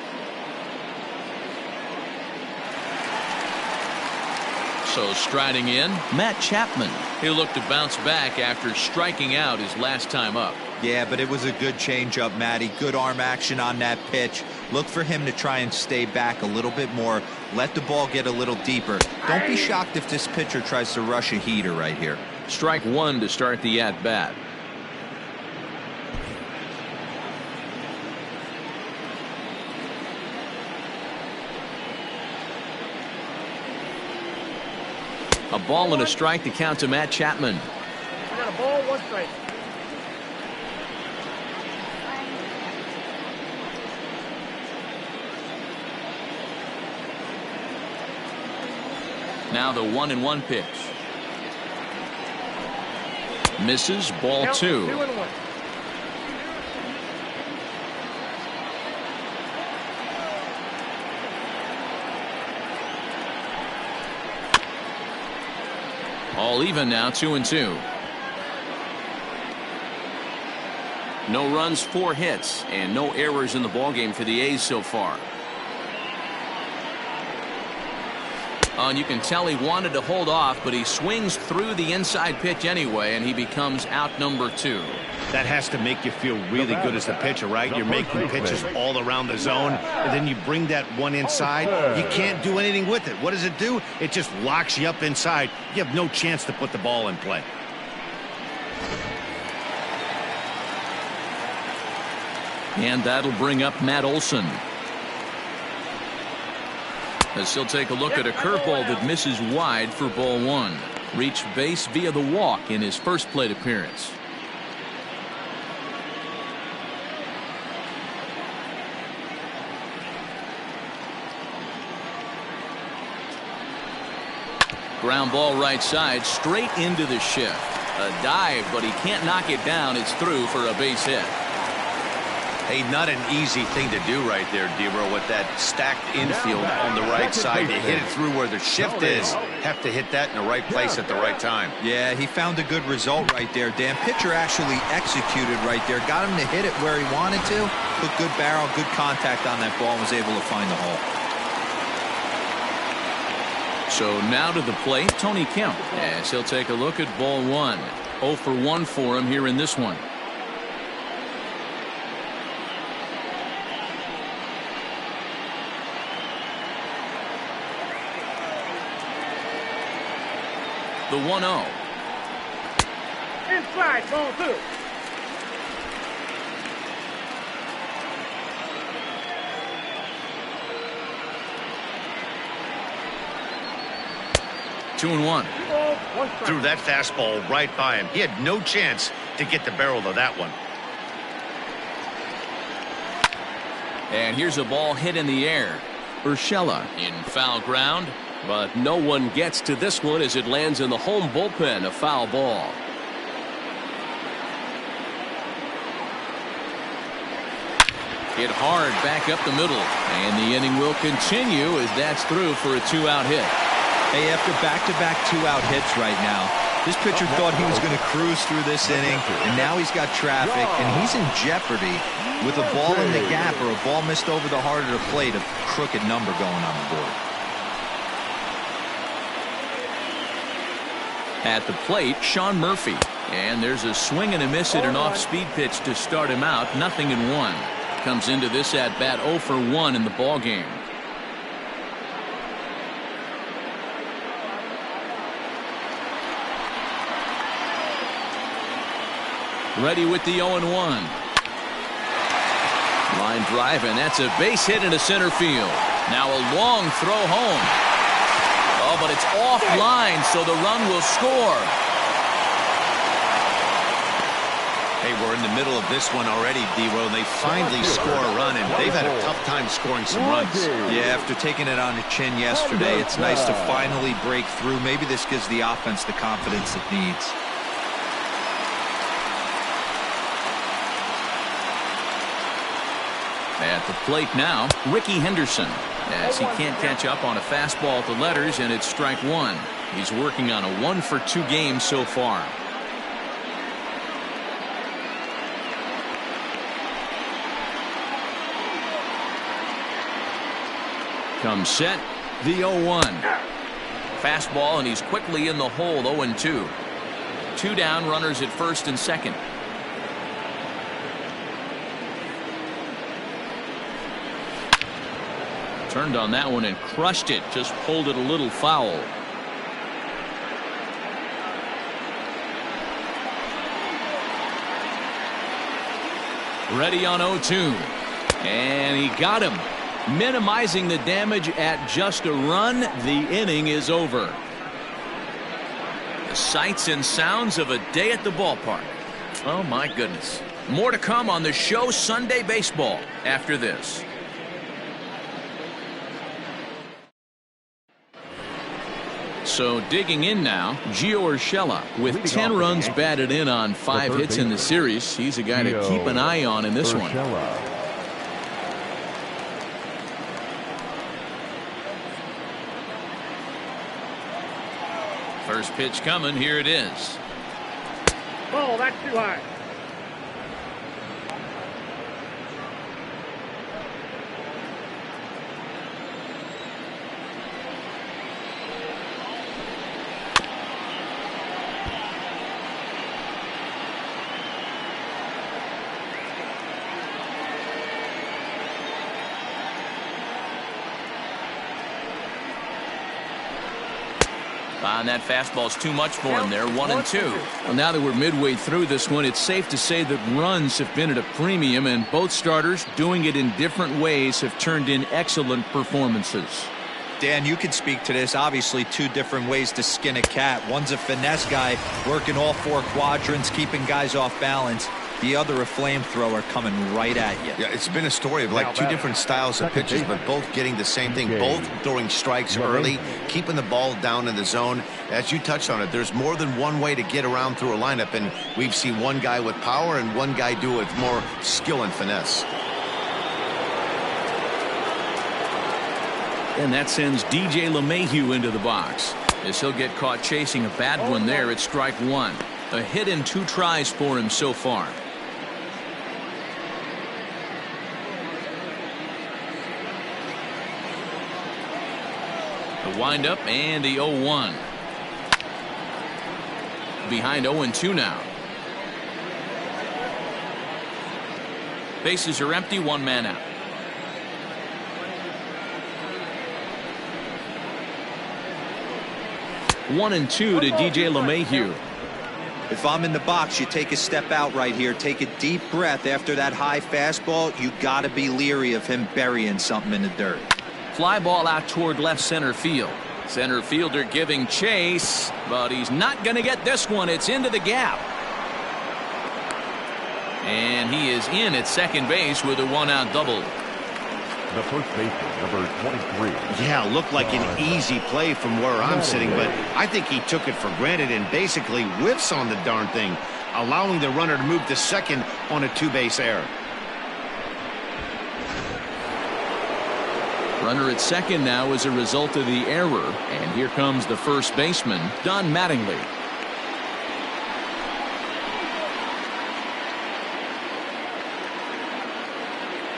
So striding in, Matt Chapman. He'll look to bounce back after striking out his last time up. Yeah, but it was a good changeup, Matty. Good arm action on that pitch. Look for him to try and stay back a little bit more. Let the ball get a little deeper. Don't be shocked if this pitcher tries to rush a heater right here. Strike 1 to start the at-bat. A ball and a strike to count to Matt Chapman. We got a ball, 1 strike. Now the 1-1 pitch. Misses, ball 2. 2-1. All even now, 2-2. No runs, 4 hits, and no errors in the ballgame for the A's so far. And you can tell he wanted to hold off, but he swings through the inside pitch anyway, and he becomes out number 2. That has to make you feel really good as a pitcher, right? You're making pitches all around the zone, and then you bring that one inside. You can't do anything with it. What does it do? It just locks you up inside. You have no chance to put the ball in play. And that'll bring up Matt Olson. As he'll take a look at a curveball that misses wide for ball 1. reached base via the walk in his first plate appearance. Ground ball right side, straight into the shift. A dive, but he can't knock it down. It's through for a base hit. Hey, not an easy thing to do right there, Debro, with that stacked infield on the right side. To hit it through where the shift is, have to hit that in the right place at the right time. Yeah, he found a good result right there, Dan. Pitcher actually executed right there. Got him to hit it where he wanted to. Put good barrel, good contact on that ball, and was able to find the hole. So now to the plate, Tony Kemp, as he'll take a look at ball one. 0 for 1 for him here in this one. The 1-0. Inside, ball 2. Two and one. Threw that fastball right by him. He had no chance to get the barrel of that one. And here's a ball hit in the air. Urshela in foul ground, but no one gets to this one as it lands in the home bullpen. A foul ball. Hit hard back up the middle, and the inning will continue as that's through for a 2-out hit. Hey, after back-to-back 2-out hits right now, this pitcher thought he was going to cruise through this inning, and now he's got traffic, and he's in jeopardy with a ball in the gap or a ball missed over the heart of the plate, a crooked number going on the board. At the plate, Sean Murphy, and there's a swing and a miss at an off-speed pitch to start him out. 0-1. Comes into this at-bat 0 for 1 in the ball game. Ready with the 0-1. Line drive, and that's a base hit into center field. Now a long throw home. Oh, but it's offline, so the run will score. Hey, we're in the middle of this one already, Debro. They finally score a run, and they've had a tough time scoring some runs. Yeah, after taking it on the chin yesterday, it's nice to finally break through. Maybe this gives the offense the confidence it needs. At the plate now, Ricky Henderson, as he can't catch up on a fastball at the letters, and it's strike one. He's working on a 1 for 2 game so far. Comes set, the 0-1. Fastball, and he's quickly in the hole. 0-2. 2 down, runners at first and second. Turned on that one and crushed it. Just pulled it a little foul. Ready on 0-2. And he got him. Minimizing the damage at just a run. The inning is over. The sights and sounds of a day at the ballpark. Oh my goodness. More to come on the show Sunday Baseball after this. So digging in now, Gio Urshela with 10 runs batted in on 5 hits in the series. He's a guy to keep an eye on in this one. First pitch coming. Here it is. Ball, that's too high. And that fastball's too much for him there. 1-2. Well, now that we're midway through this one, it's safe to say that runs have been at a premium, and both starters, doing it in different ways, have turned in excellent performances. Dan, you can speak to this. Obviously, two different ways to skin a cat. One's a finesse guy, working all four quadrants, keeping guys off balance. The other, a flamethrower coming right at you. Yeah, it's been a story of like two different styles of pitches, but both getting the same thing, both throwing strikes early, keeping the ball down in the zone. As you touched on it, there's more than one way to get around through a lineup, and we've seen one guy with power and one guy do it with more skill and finesse. And that sends DJ LeMahieu into the box, as he'll get caught chasing a bad one there at strike one. A hit and 2 tries for him so far. The windup and the 0-1. Behind 0-2 now. Bases are empty, 1 man out. One and 2 to DJ LeMahieu. If I'm in the box, you take a step out right here. Take a deep breath after that high fastball. You got to be leery of him burying something in the dirt. Fly ball out toward left center field. Center fielder giving chase, but he's not going to get this one. It's into the gap. And he is in at second base with a 1-out double. The first baseman, number 23. Yeah, looked like an easy play from where I'm sitting, but I think he took it for granted and basically whiffs on the darn thing, allowing the runner to move to second on a 2-base error. Runner at second now as a result of the error, and here comes the first baseman, Don Mattingly.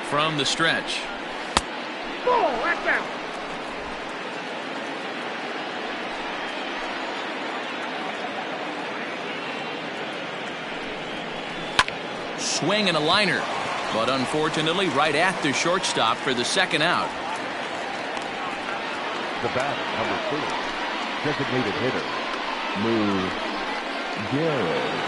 From the stretch. Oh, that's out. Swing and a liner, but unfortunately right at the shortstop for the second out. The bat, number 4, designated hitter, Lou Gehrig.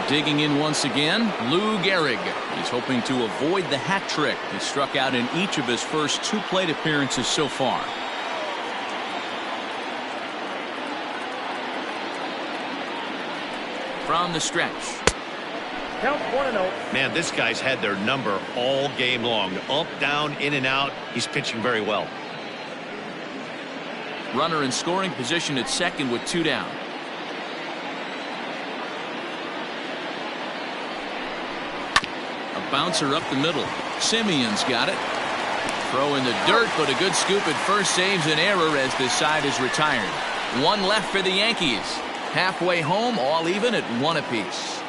Digging in once again, Lou Gehrig. He's hoping to avoid the hat trick. He struck out in each of his first 2 plate appearances so far. From the stretch. Count 1-0. Man, this guy's had their number all game long. Up, down, in and out. He's pitching very well. Runner in scoring position at second with 2 down. A bouncer up the middle. Simeon's got it. Throw in the dirt, but a good scoop at first saves an error as this side is retired. 1 left for the Yankees. Halfway home, all even at 1 apiece.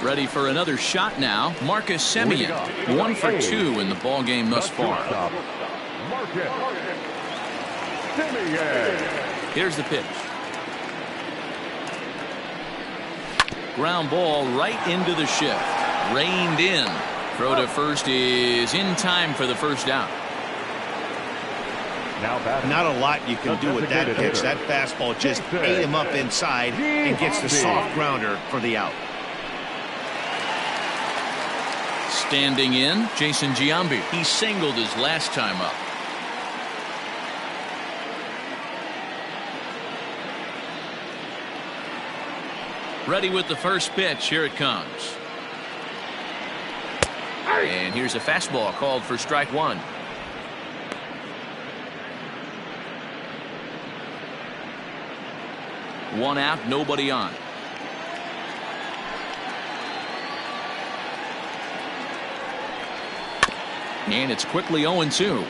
Ready for another shot now. Marcus Semien, 1 for 2 in the ball game thus far. Marcus Semien. Here's the pitch. Ground ball right into the shift. Reined in. Throw to first is in time for the first out. Now batting. Not a lot you can do with that pitch. That fastball just ate him up inside and gets the soft grounder for the out. Standing in, Jason Giambi. He singled his last time up. Ready with the first pitch. Here it comes. And here's a fastball called for strike 1. One out, nobody on. And it's quickly 0-2.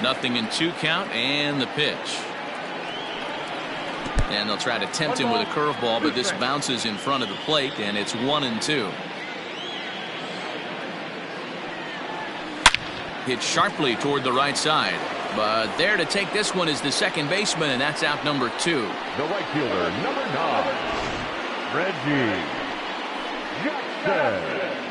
Nothing in 2 count, and the pitch. And they'll try to tempt him with a curveball, but this bounces in front of the plate, and it's 1-2. Hit sharply toward the right side. But there to take this one is the second baseman, and that's out number 2. The right fielder, number 9, Reggie Jackson.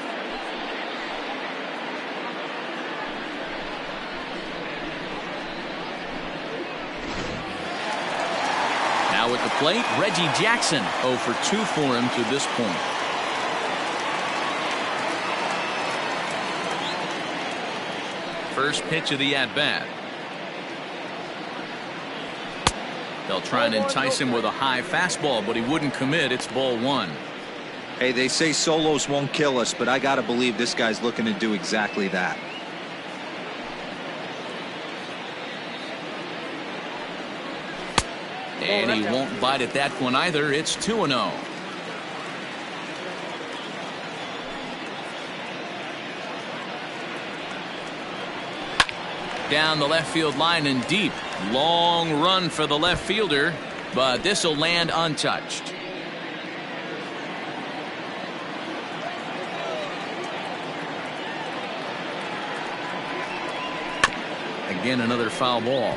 plate, Reggie Jackson. 0 for 2 for him to this point. First pitch of the at-bat. They'll try and entice him with a high fastball, but he wouldn't commit. It's ball 1. Hey, they say solos won't kill us, but I gotta believe this guy's looking to do exactly that. And he won't bite at that one either. It's 2-0. Down the left field line and deep. Long run for the left fielder, but this will land untouched. Again, another foul ball.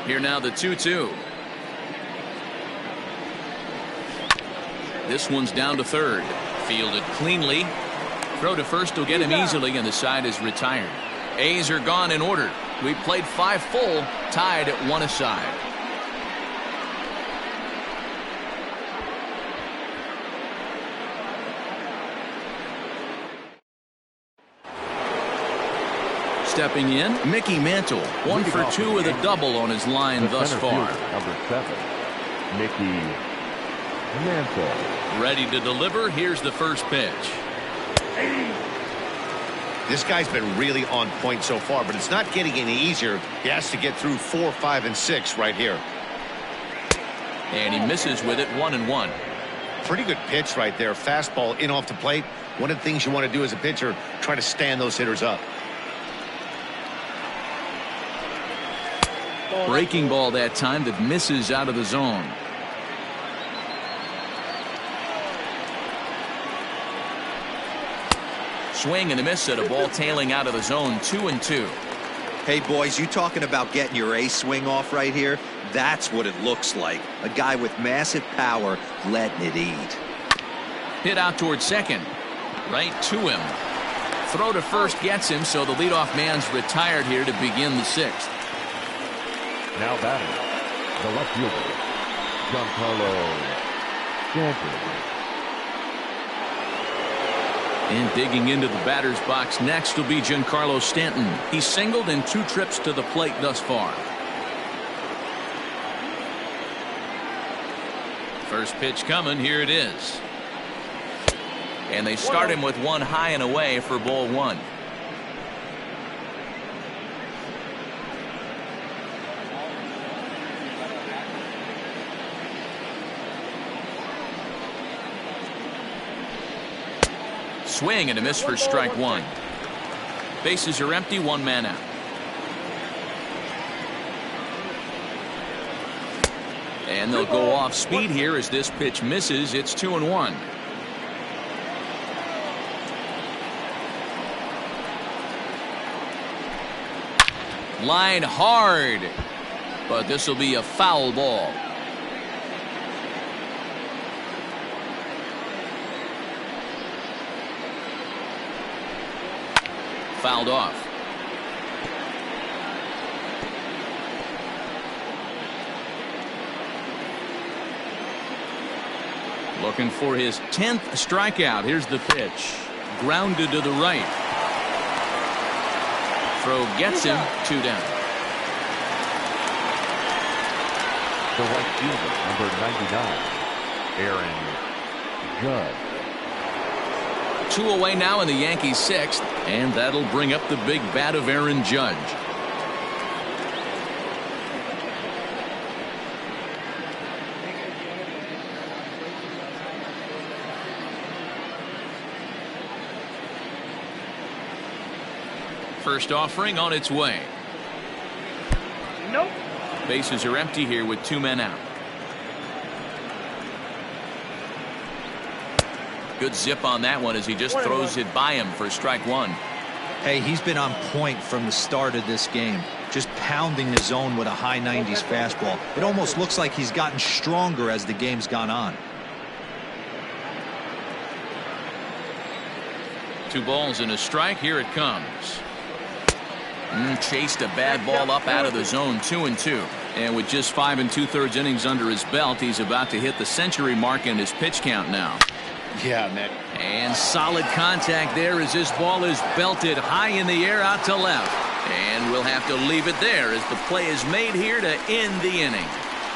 Here now the 2-2. This one's down to third. Fielded cleanly. Throw to first will get him easily, and the side is retired. A's are gone in order. We played 5 full, tied at 1 aside. Stepping in, Mickey Mantle. 1 for 2 with a double on his line thus far. Number 7, Mickey Mantle. Ready to deliver. Here's the first pitch. This guy's been really on point so far, but it's not getting any easier. He has to get through 4, 5, and 6 right here. And he misses with it. 1-1. Pretty good pitch right there. Fastball in off the plate. One of the things you want to do as a pitcher, try to stand those hitters up. Breaking ball that time that misses out of the zone. Swing and a miss at a ball tailing out of the zone. 2-2. Hey, boys, you talking about getting your ace swing off right here? That's what it looks like. A guy with massive power letting it eat. Hit out towards second. Right to him. Throw to first gets him, so the leadoff man's retired here to begin the 6th. Now batting, the left fielder, Giancarlo Stanton. And digging into the batter's box next will be Giancarlo Stanton. He's singled in 2 trips to the plate thus far. First pitch coming. Here it is. And they start him with 1 high and away for ball 1. Swing and a miss for strike 1. Bases are empty. 1 man out. And they'll go off speed here as this pitch misses. It's 2-1. Line hard, but this will be a foul ball. Fouled off. Looking for his 10th strikeout. Here's the pitch. Grounded to the right. Throw gets him. 2 down. The right fielder, number 99, Aaron Judge. 2 away now in the Yankees 6th, and that'll bring up the big bat of Aaron Judge. First offering on its way. Nope. Bases are empty here with 2 men out. Good zip on that one as he just throws it by him for strike 1. Hey, he's been on point from the start of this game. Just pounding the zone with a high 90s fastball. It almost looks like he's gotten stronger as the game's gone on. 2 balls and a strike. Here it comes. Chased a bad ball up out of the zone, 2-2. And with just 5 2/3 innings under his belt, he's about to hit the century mark in his pitch count now. Yeah, man. And solid contact there as this ball is belted high in the air out to left. And we'll have to leave it there as the play is made here to end the inning.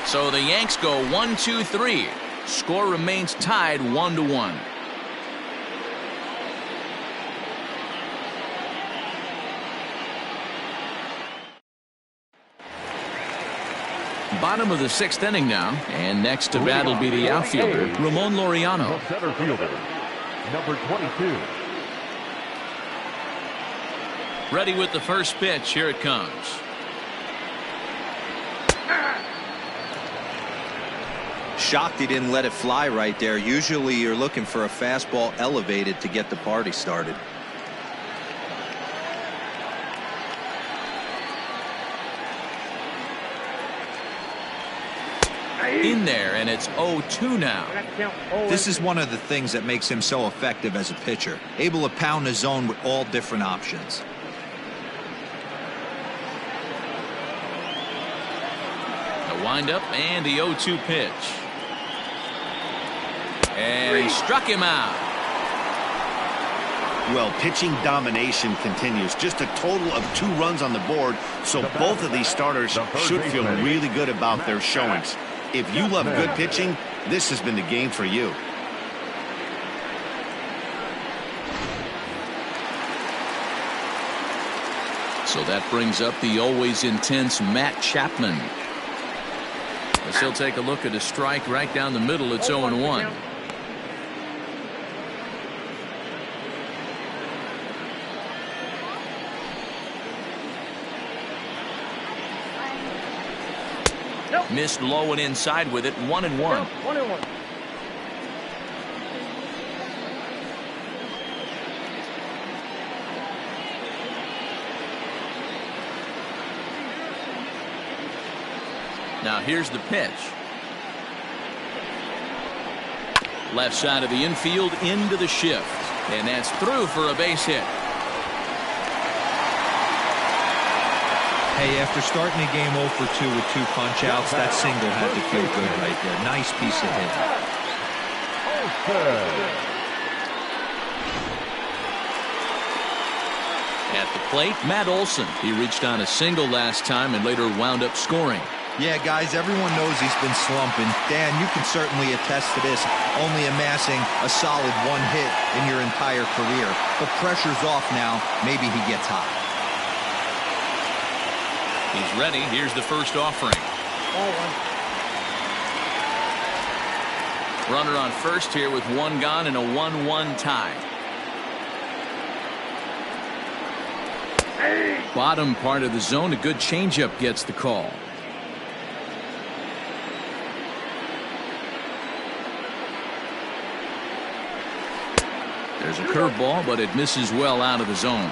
So the Yanks go 1-2-3. Score remains tied 1-1. Bottom of the 6th inning now, and next to bat will be the outfielder, Ramon Laureano. The center fielder, number 22. Ready with the first pitch. Here it comes. Shocked he didn't let it fly right there. Usually you're looking for a fastball elevated to get the party started. In there, and it's 0-2 now. This is one of the things that makes him so effective as a pitcher. Able to pound the zone with all different options. The windup and the 0-2 pitch. And he struck him out. Well, pitching domination continues. Just a total of 2 runs on the board, so both of these starters should feel really good about their showings. If you love good pitching, this has been the game for you. So that brings up the always intense Matt Chapman. As he'll take a look at a strike right down the middle. It's 0-1. Missed low and inside with it. 1-1. 1-1. Now here's the pitch. Left side of the infield into the shift. And that's through for a base hit. Hey, after starting the game 0-for-2 with 2 punch-outs, that single had to feel good right there. Nice piece of hit. At the plate, Matt Olson. He reached on a single last time and later wound up scoring. Yeah, guys, everyone knows he's been slumping. Dan, you can certainly attest to this, only amassing a solid 1 hit in your entire career. But pressure's off now. Maybe he gets hot. He's ready. Here's the first offering. 1-1. Runner on first here with 1 gone and a 1-1 tie. Bottom part of the zone, a good changeup gets the call. There's a curveball, but it misses well out of the zone.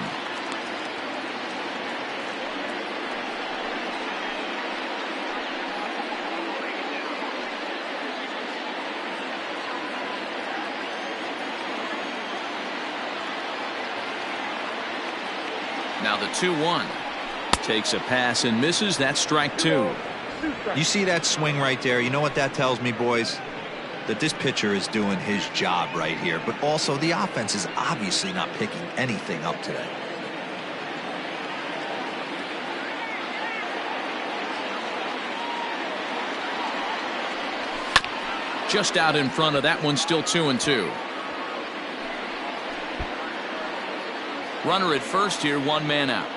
Now the 2-1. Takes a pass and misses. That's strike 2. You see that swing right there? You know what that tells me, boys? That this pitcher is doing his job right here. But also the offense is obviously not picking anything up today. Just out in front of that one, still 2-2. Runner at first here, 1 man out.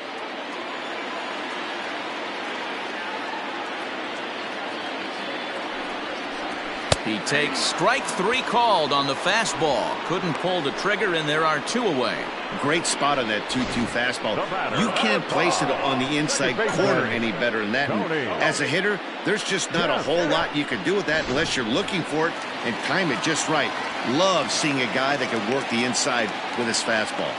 He takes strike 3 called on the fastball. Couldn't pull the trigger, and there are 2 away. Great spot on that 2-2 fastball. You can't place it on the inside corner any better than that. And as a hitter, there's just not a whole lot you can do with that unless you're looking for it and time it just right. Love seeing a guy that can work the inside with his fastball.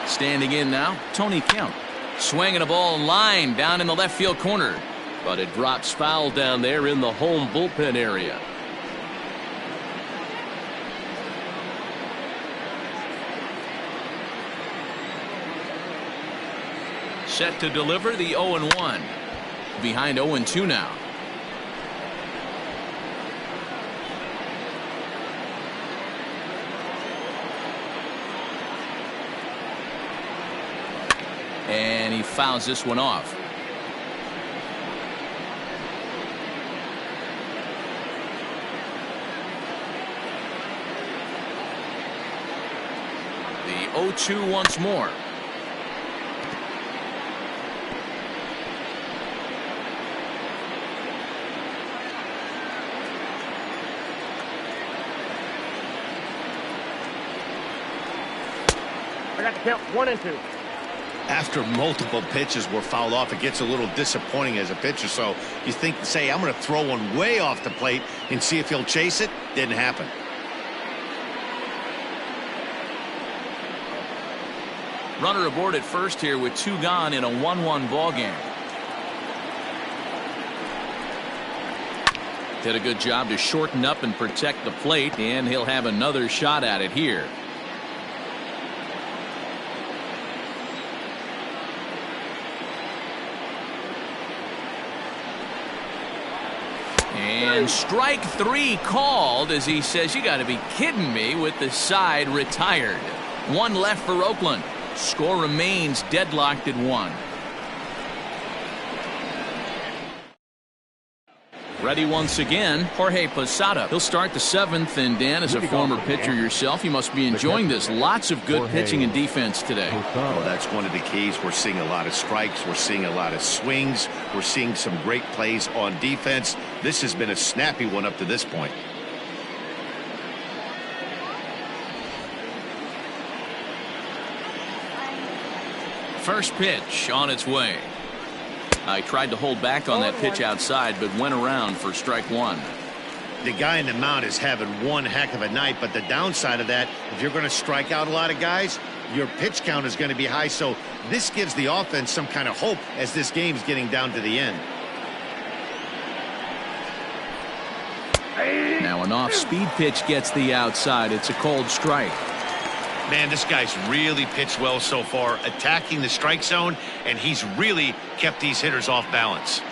Standing in now, Tony Kemp. Swinging a ball line down in the left field corner. But it drops foul down there in the home bullpen area. set to deliver the 0-1. Behind 0-2 now. And he fouls this one off. The 0-2 once more. I got to count 1 and 2. After multiple pitches were fouled off, it gets a little disappointing as a pitcher. So you think, say, I'm going to throw one way off the plate and see if he'll chase it. Didn't happen. Runner aboard at first here with 2 gone in a 1-1 ball game. Did a good job to shorten up and protect the plate, and he'll have another shot at it here. And strike 3 called as he says, you got to be kidding me, with the side retired. 1 left for Oakland. Score remains deadlocked at 1. Ready once again, Jorge Posada. He'll start the 7th, and Dan, as a former pitcher yourself, you must be enjoying this. Lots of good pitching and defense today. Well, that's one of the keys. We're seeing a lot of strikes. We're seeing a lot of swings. We're seeing some great plays on defense. This has been a snappy one up to this point. First pitch on its way. I tried to hold back on that pitch outside, but went around for strike 1. The guy in the mound is having one heck of a night, but the downside of that, if you're going to strike out a lot of guys, your pitch count is going to be high. So this gives the offense some kind of hope as this game's getting down to the end. Now an off-speed pitch gets the outside. It's a cold strike. Man, this guy's really pitched well so far, attacking the strike zone, and he's really kept these hitters off balance.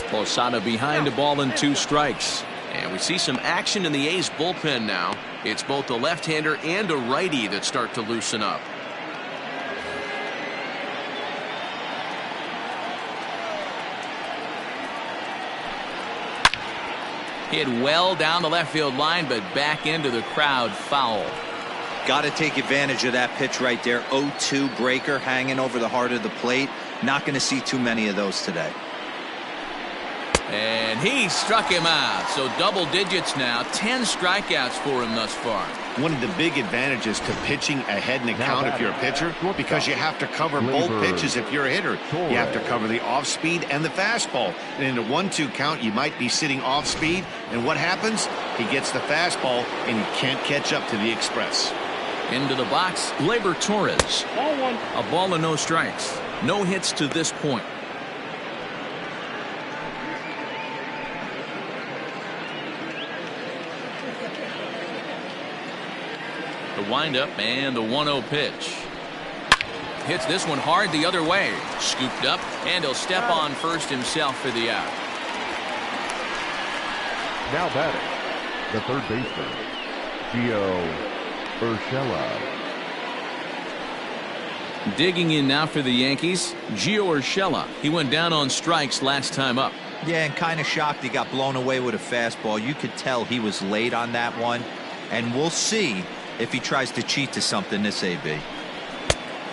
Posada behind a ball and 2 strikes. And we see some action in the A's bullpen now. It's both a left-hander and a righty that start to loosen up. Hit well down the left field line, but back into the crowd, foul. Got to take advantage of that pitch right there. 0-2 breaker hanging over the heart of the plate. Not going to see too many of those today. And he struck him out. So double digits now. 10 strikeouts for him thus far. One of the big advantages to pitching ahead in the count if you're a pitcher, because you have to cover both pitches if you're a hitter. You have to cover the off speed and the fastball. And in a 1-2 count, you might be sitting off speed. And what happens? He gets the fastball, and he can't catch up to the express. Into the box, Gleyber Torres. Ball 1. A ball and no strikes. No hits to this point. The windup and the 1-0 pitch. Hits this one hard the other way. Scooped up, and he'll step on first himself for the out. Now batting, the third baseman, Gio Urshela. Digging in now for the Yankees, Gio Urshela. He went down on strikes last time up. Yeah, and kind of shocked he got blown away with a fastball. You could tell he was late on that one. And we'll see if he tries to cheat to something this AB.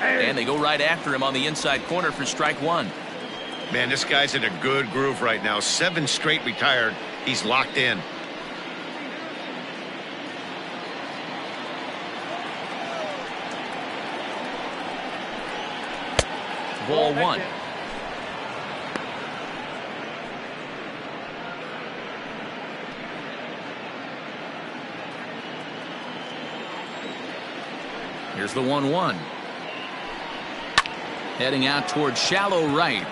And they go right after him on the inside corner for strike 1. Man, this guy's in a good groove right now. 7 straight retired. He's locked in. Ball 1. Here's the 1-1. Heading out towards shallow right.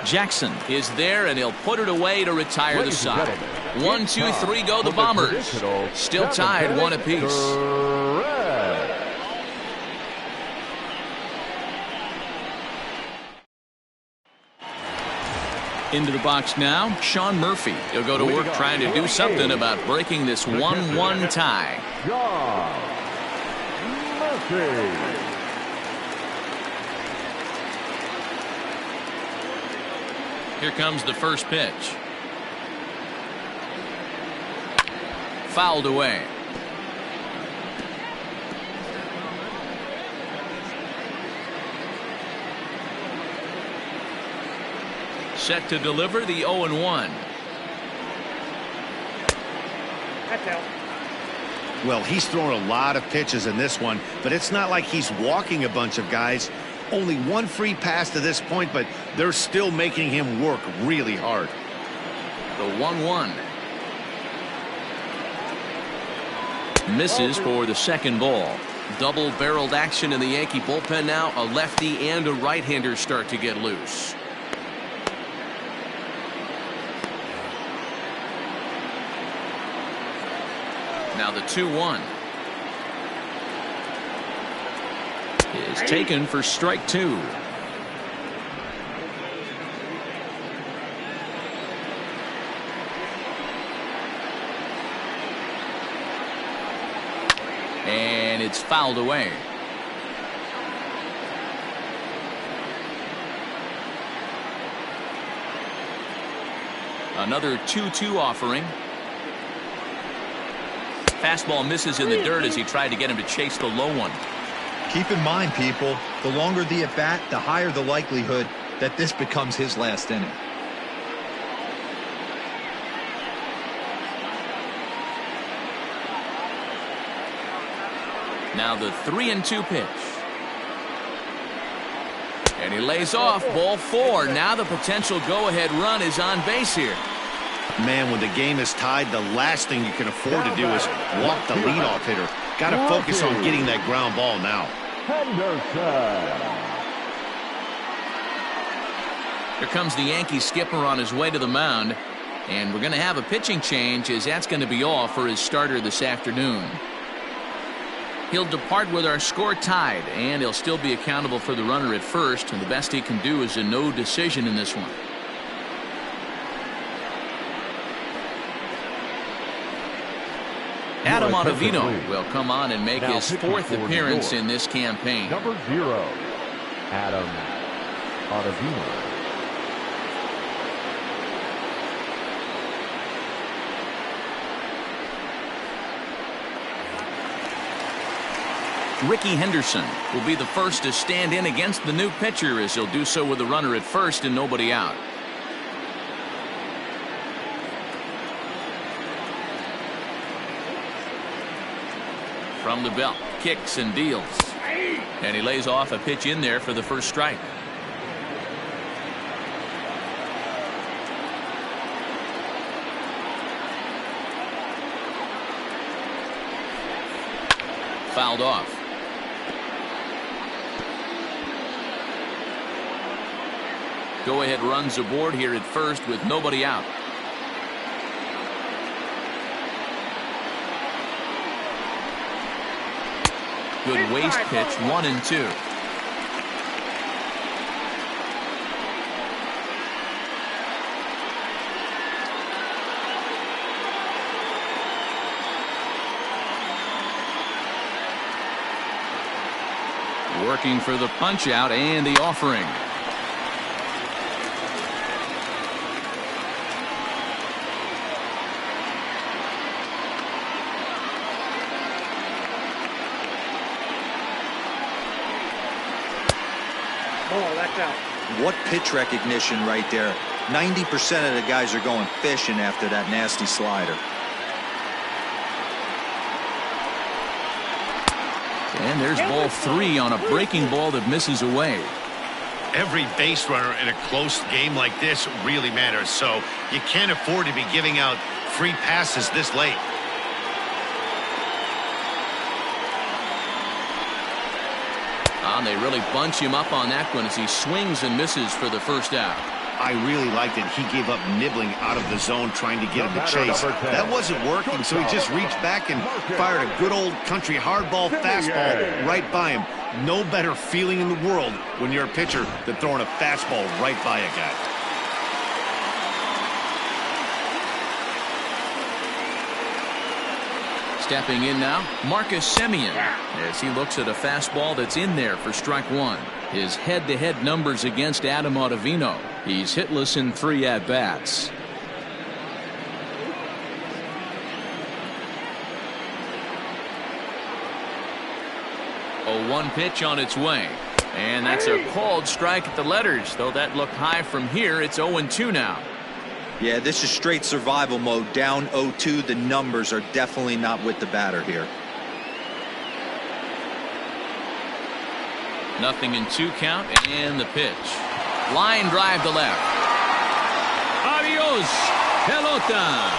Jackson is there, and he'll put it away to retire the Ladies and side. gentlemen, 1, 2, 3 go the with Bombers. traditional Still tied 1 apiece. Red. Into the box now, Sean Murphy. He'll go to work trying to do something about breaking this 1-1 tie. Sean Murphy. Here comes the first pitch. Fouled away. Set to deliver the 0-1. That's out. Well, he's thrown a lot of pitches in this one, but it's not like he's walking a bunch of guys. Only one free pass to this point, but they're still making him work really hard. The 1-1. Misses for the second ball. Double-barreled action in the Yankee bullpen now. A lefty and a right-hander start to get loose. Now the 2-1 is taken for strike 2. And it's fouled away. Another 2-2 offering. Fastball misses in the dirt as he tried to get him to chase the low one. Keep in mind, people, the longer the at-bat, the higher the likelihood that this becomes his last inning. Now the 3-2 pitch. And he lays off. Ball 4. Now the potential go-ahead run is on base here. Man, when the game is tied, the last thing you can afford to do is walk the leadoff hitter. Got to focus on getting that ground ball now. Henderson. Here comes the Yankees skipper on his way to the mound. And we're going to have a pitching change, as that's going to be all for his starter this afternoon. He'll depart with our score tied, and he'll still be accountable for the runner at first, and the best he can do is a no decision in this one. Adam Ottavino will come on and make his 4th appearance in this campaign. Number 0, Adam Ottavino. Ricky Henderson will be the first to stand in against the new pitcher, as he'll do so with a runner at first and nobody out. From the belt, kicks and deals. And he lays off a pitch in there for the first strike. Fouled off. Go-ahead runs aboard here at first with nobody out. Good waste pitch, 1-2. Working for the punch out and the offering. What pitch recognition right there. 90% of the guys are going fishing after that nasty slider. And there's ball 3 on a breaking ball that misses away. Every base runner in a close game like this really matters, so you can't afford to be giving out free passes this late. And they really bunch him up on that one as he swings and misses for the first out. I really liked it. He gave up nibbling out of the zone trying to get him to chase. That wasn't working, so he just reached back and fired a good old country hardball fastball right by him. No better feeling in the world when you're a pitcher than throwing a fastball right by a guy. Stepping in now, Marcus Semien, as he looks at a fastball that's in there for strike one. His head-to-head numbers against Adam Ottavino. He's hitless in 3 at-bats. 0-1 pitch on its way. And that's a called strike at the letters, though that looked high from here. It's 0-2 now. Yeah, this is straight survival mode. Down 0-2. The numbers are definitely not with the batter here. 0-2 count, and the pitch. Line drive to left. Adios, pelota.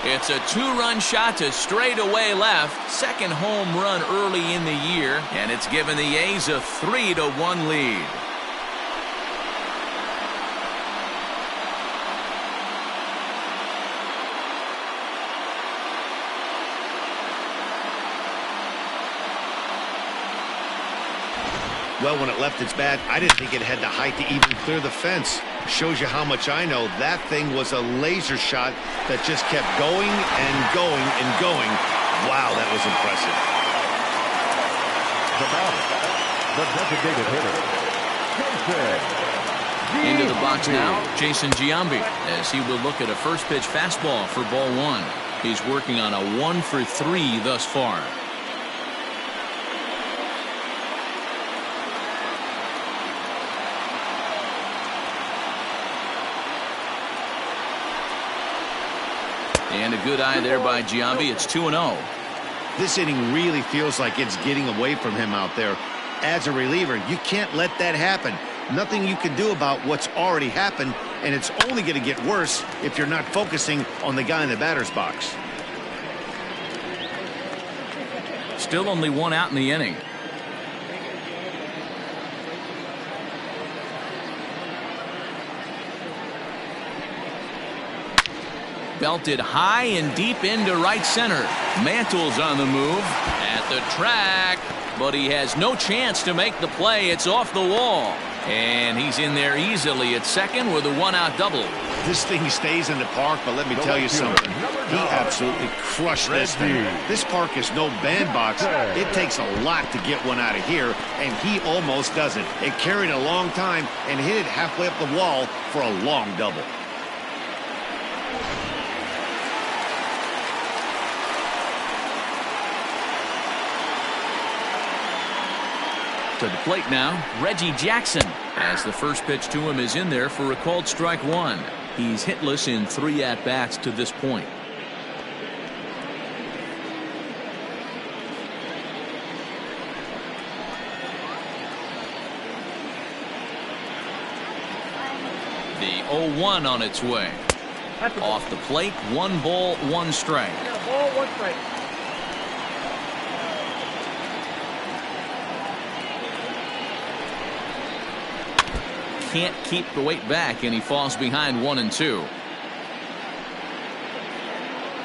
It's a 2-run shot to straightaway left. Second home run early in the year, and it's given the A's a 3-1 lead. Well, when it left its bat, I didn't think it had the height to even clear the fence. Shows you how much I know. That thing was a laser shot that just kept going and going and going. Wow, that was impressive. The batter, the designated hitter, Into the box now, Jason Giambi, as he will look at a first pitch fastball for ball one. He's working on a 1-for-3 thus far. And a good eye there by Giambi. It's 2-0. This inning really feels like it's getting away from him out there. As a reliever, you can't let that happen. Nothing you can do about what's already happened, and it's only going to get worse if you're not focusing on the guy in the batter's box. Still only 1 out in the inning. Belted high and deep into right center. Mantle's on the move at the track, but he has no chance to make the play. It's off the wall, and he's in there easily at second with a 1-out double. This thing stays in the park, but let me tell you something. He absolutely crushed this thing. This park is no bandbox. It takes a lot to get one out of here, and he almost does it. It carried a long time and hit it halfway up the wall for a long double. To the plate now, Reggie Jackson, as the first pitch to him is in there for a called strike one. He's hitless in 3 at-bats to this point. The 0-1 on its way. Off the plate, 1 ball, 1 strike. Yeah, ball, 1 strike. Can't keep the weight back, and he falls behind 1-2.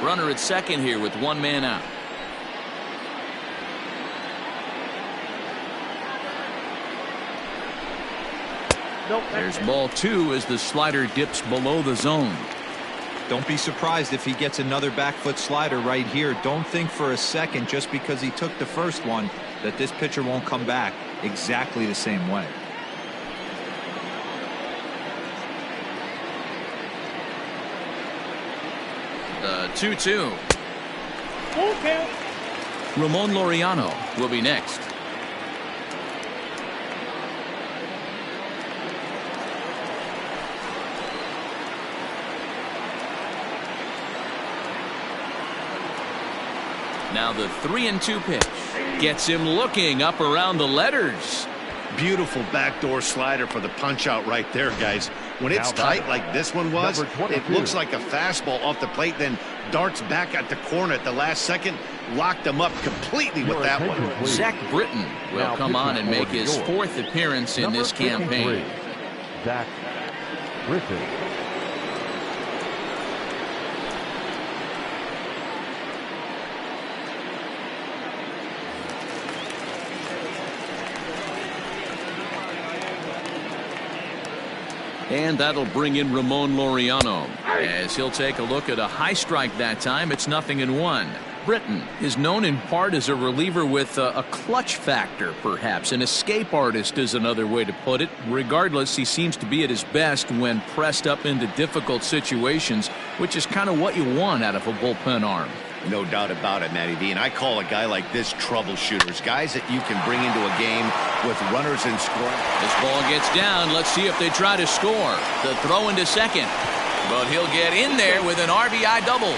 Runner at second here with 1 man out. Nope, There's ball 2 as the slider dips below the zone. Don't be surprised if he gets another back foot slider right here. Don't think for a second, just because he took the first one, that this pitcher won't come back exactly the same way. The 2-2. Full count. Ramon Laureano will be next. Now the 3-2 pitch gets him looking up around the letters. Beautiful backdoor slider for the punch out right there, guys. When it's tight like this one was, it looks like a fastball off the plate, then darts back at the corner at the last second. Locked him up completely with that one. Zach Britton will come on and make his 4th appearance in this campaign. Zach Britton. And that'll bring in Ramon Laureano as he'll take a look at a high strike that time. It's 0-1. Britton is known in part as a reliever with a clutch factor, perhaps. An escape artist is another way to put it. Regardless, he seems to be at his best when pressed up into difficult situations, which is kind of what you want out of a bullpen arm. No doubt about it, Matty V. And I call a guy like this troubleshooters, guys that you can bring into a game with runners in scoring. This ball gets down. Let's see if they try to score. The throw into second, but he'll get in there with an RBI double.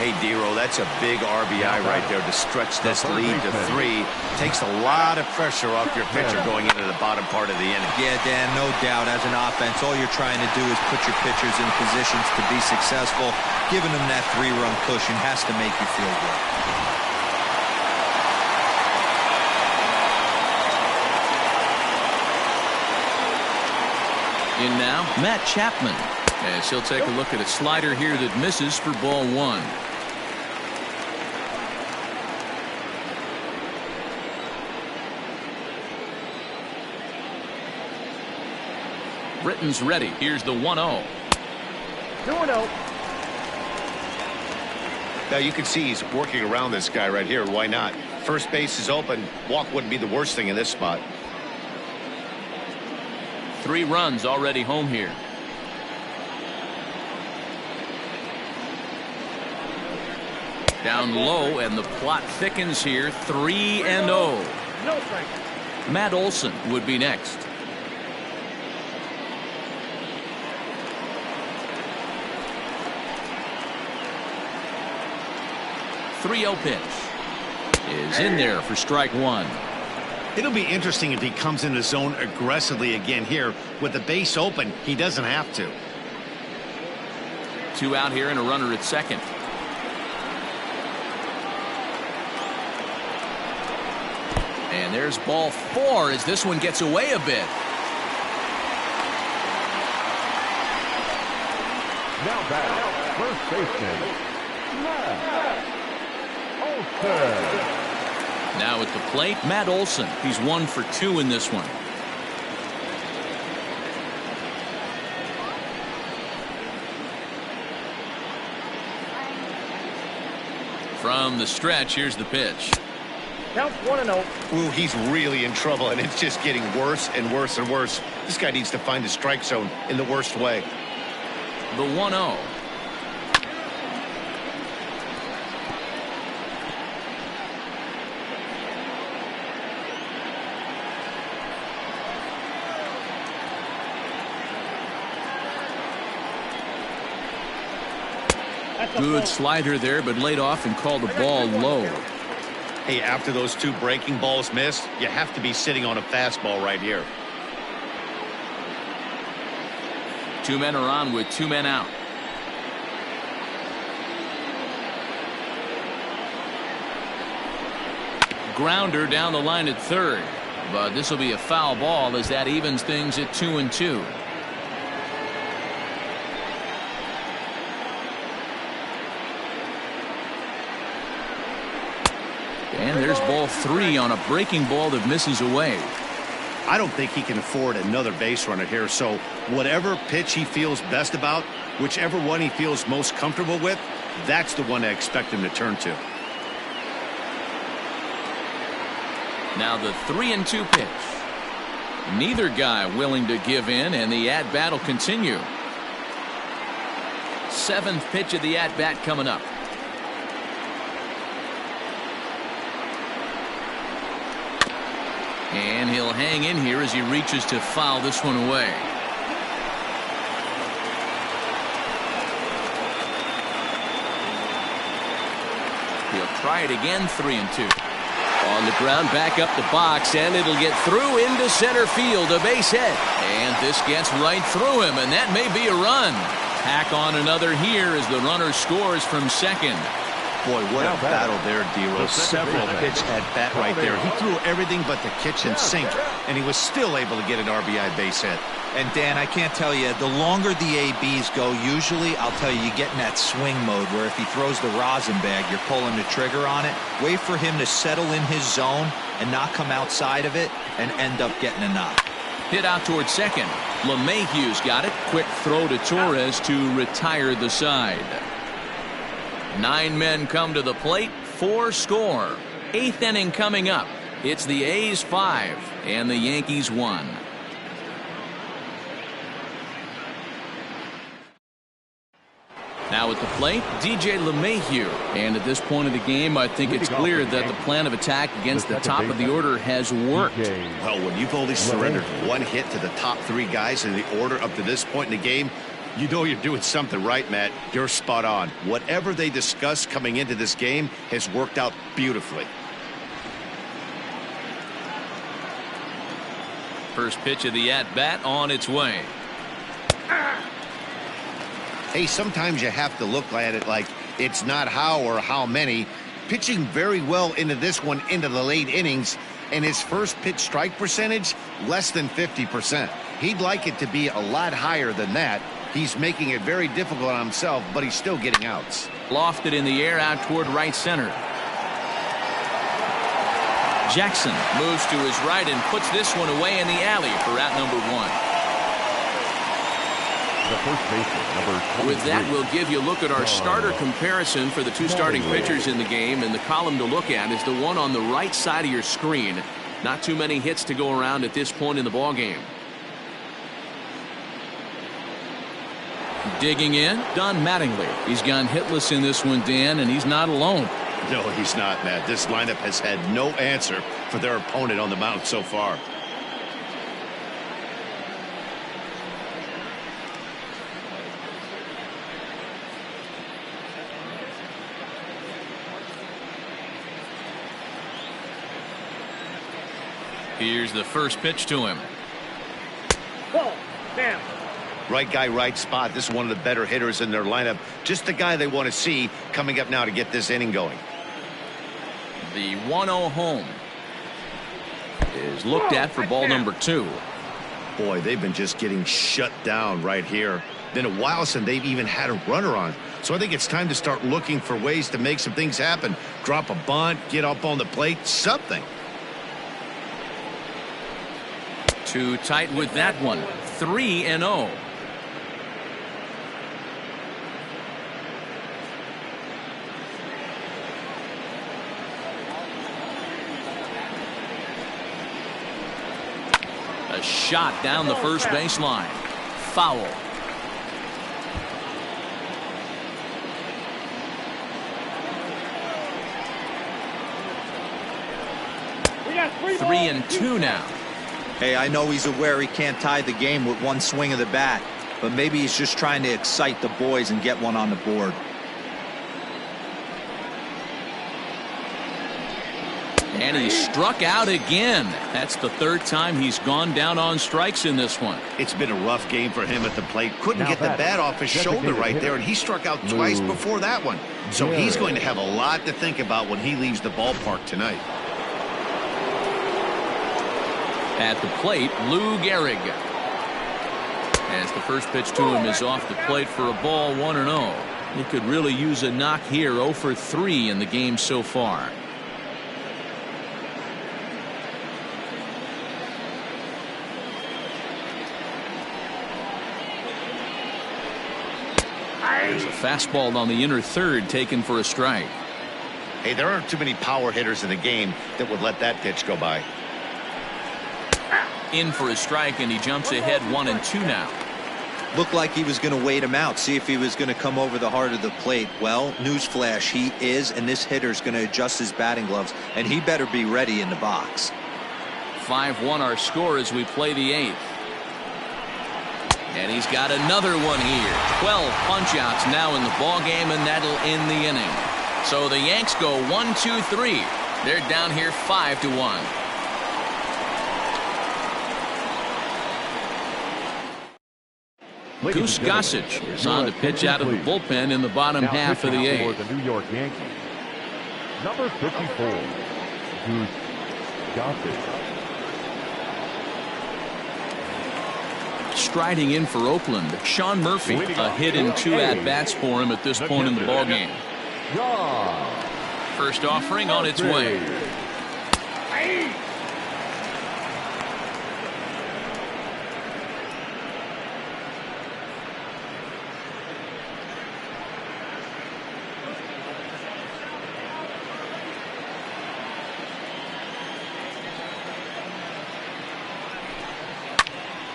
Hey, Dero, that's a big RBI right there to stretch this lead to 3. Takes a lot of pressure off your pitcher going into the bottom part of the inning. Yeah, Dan, no doubt. As an offense, all you're trying to do is put your pitchers in positions to be successful. Giving them that 3-run cushion has to make you feel good. In now, Matt Chapman, as he'll take a look at a slider here that misses for ball 1. Britton's ready. Here's the 1-0. 2-0. Now you can see he's working around this guy right here. Why not? First base is open. Walk wouldn't be the worst thing in this spot. 3 runs already home here. Down low, and the plot thickens here. 3-0. No strike. Matt Olson would be next. .30 pitch is in there for strike 1. It'll be interesting if he comes in the zone aggressively again here. With the base open, he doesn't have to. 2 out here and a runner at second. And there's ball 4 as this one gets away a bit. Now back, first baseman, Matt Olson. Now at the plate, Matt Olson. He's 1 for 2 in this one. From the stretch, here's the pitch. Counts 1-0. Ooh, he's really in trouble, and it's just getting worse and worse and worse. This guy needs to find the strike zone in the worst way. The 1-0. Good slider there, but laid off and called the ball low. Hey, after those 2 breaking balls missed, you have to be sitting on a fastball right here. 2 men are on with 2 men out. Grounder down the line at third, but this will be a foul ball as that evens things at 2-2. And there's ball 3 on a breaking ball that misses away. I don't think he can afford another base runner here, so whatever pitch he feels best about, whichever one he feels most comfortable with, that's the one I expect him to turn to. Now the 3-2 pitch. Neither guy willing to give in, and the at-bat will continue. 7th pitch of the at-bat coming up. And he'll hang in here as he reaches to foul this one away. He'll try it again. 3-2. On the ground, back up the box, and it'll get through into center field, a base hit. And this gets right through him, and that may be a run. Tack on another here as the runner scores from second. Boy, what a battle there, D-Rose. Several pitch at bat right there. He threw everything but the kitchen sink, and he was still able to get an RBI base hit. And Dan, I can't tell you, the longer the ABs go, usually, I'll tell you, you get in that swing mode where if he throws the rosin bag, you're pulling the trigger on it. Wait for him to settle in his zone and not come outside of it and end up getting a knock. Hit out towards second. LeMahieu's got it. Quick throw to Torres to retire the side. 9 men come to the plate, 4 score. 8th inning coming up. It's the A's 5 and the Yankees 1. Now at the plate, DJ LeMahieu. And at this point of the game, I think it's clear that the plan of attack against the top of the order has worked. Well, when you've only surrendered 1 hit to the top 3 guys in the order up to this point in the game, you know you're doing something right, Matt. You're spot on. Whatever they discussed coming into this game has worked out beautifully. First pitch of the at-bat on its way. Hey, sometimes you have to look at it like it's not how or how many. Pitching very well into this one into the late innings, and his first pitch strike percentage, less than 50%. He'd like it to be a lot higher than that. He's making it very difficult on himself, but he's still getting outs. Lofted in the air out toward right center. Jackson moves to his right and puts this one away in the alley for out number 1. The first baseman, number 23. With that, we'll give you a look at our starter comparison for the 2 starting pitchers in the game, and the column to look at is the one on the right side of your screen. Not too many hits to go around at this point in the ball game. Digging in, Don Mattingly. He's gone hitless in this one, Dan, and he's not alone. No, he's not, Matt. This lineup has had no answer for their opponent on the mound so far. Here's the first pitch to him. Ball. Down. Right guy, right spot. This is one of the better hitters in their lineup. Just the guy they want to see coming up now to get this inning going. The 1-0 home is looked at for ball number 2. Boy, they've been just getting shut down right here. Been a while since they've even had a runner on. So I think it's time to start looking for ways to make some things happen. Drop a bunt, get up on the plate, something. Too tight with that one. 3-0. A shot down the first baseline. Foul. We got 3-2 now. Hey, I know he's aware he can't tie the game with 1 swing of the bat, but maybe he's just trying to excite the boys and get one on the board. And he struck out again. That's the 3rd time he's gone down on strikes in this one. It's been a rough game for him at the plate. Couldn't get the bat off his shoulder right there, and he struck out twice before that one. So he's going to have a lot to think about when he leaves the ballpark tonight. At the plate, Lou Gehrig. As the first pitch to him is off the plate for a ball, 1-0. He could really use a knock here. 0 for 3 in the game so far. There's a fastball on the inner third taken for a strike. Hey, there aren't too many power hitters in the game that would let that pitch go by. In for a strike, and he jumps ahead 1-2 now. Looked like he was going to wait him out, see if he was going to come over the heart of the plate. Well, newsflash, he is, and this hitter's going to adjust his batting gloves, and he better be ready in the box. 5-1 our score as we play the 8th. And he's got another one here. 12 punch-outs now in the ball game, and that'll end the inning. So the Yanks go 1-2-3. They're down here 5-1. Goose Gossage is on to pitch out of the bullpen in the bottom half of the eighth. For the New York Yankees, number 54, Goose Gossage. Striding in for Oakland, Sean Murphy. A hit and 2 at-bats for him at this point in the ballgame. First offering on its way.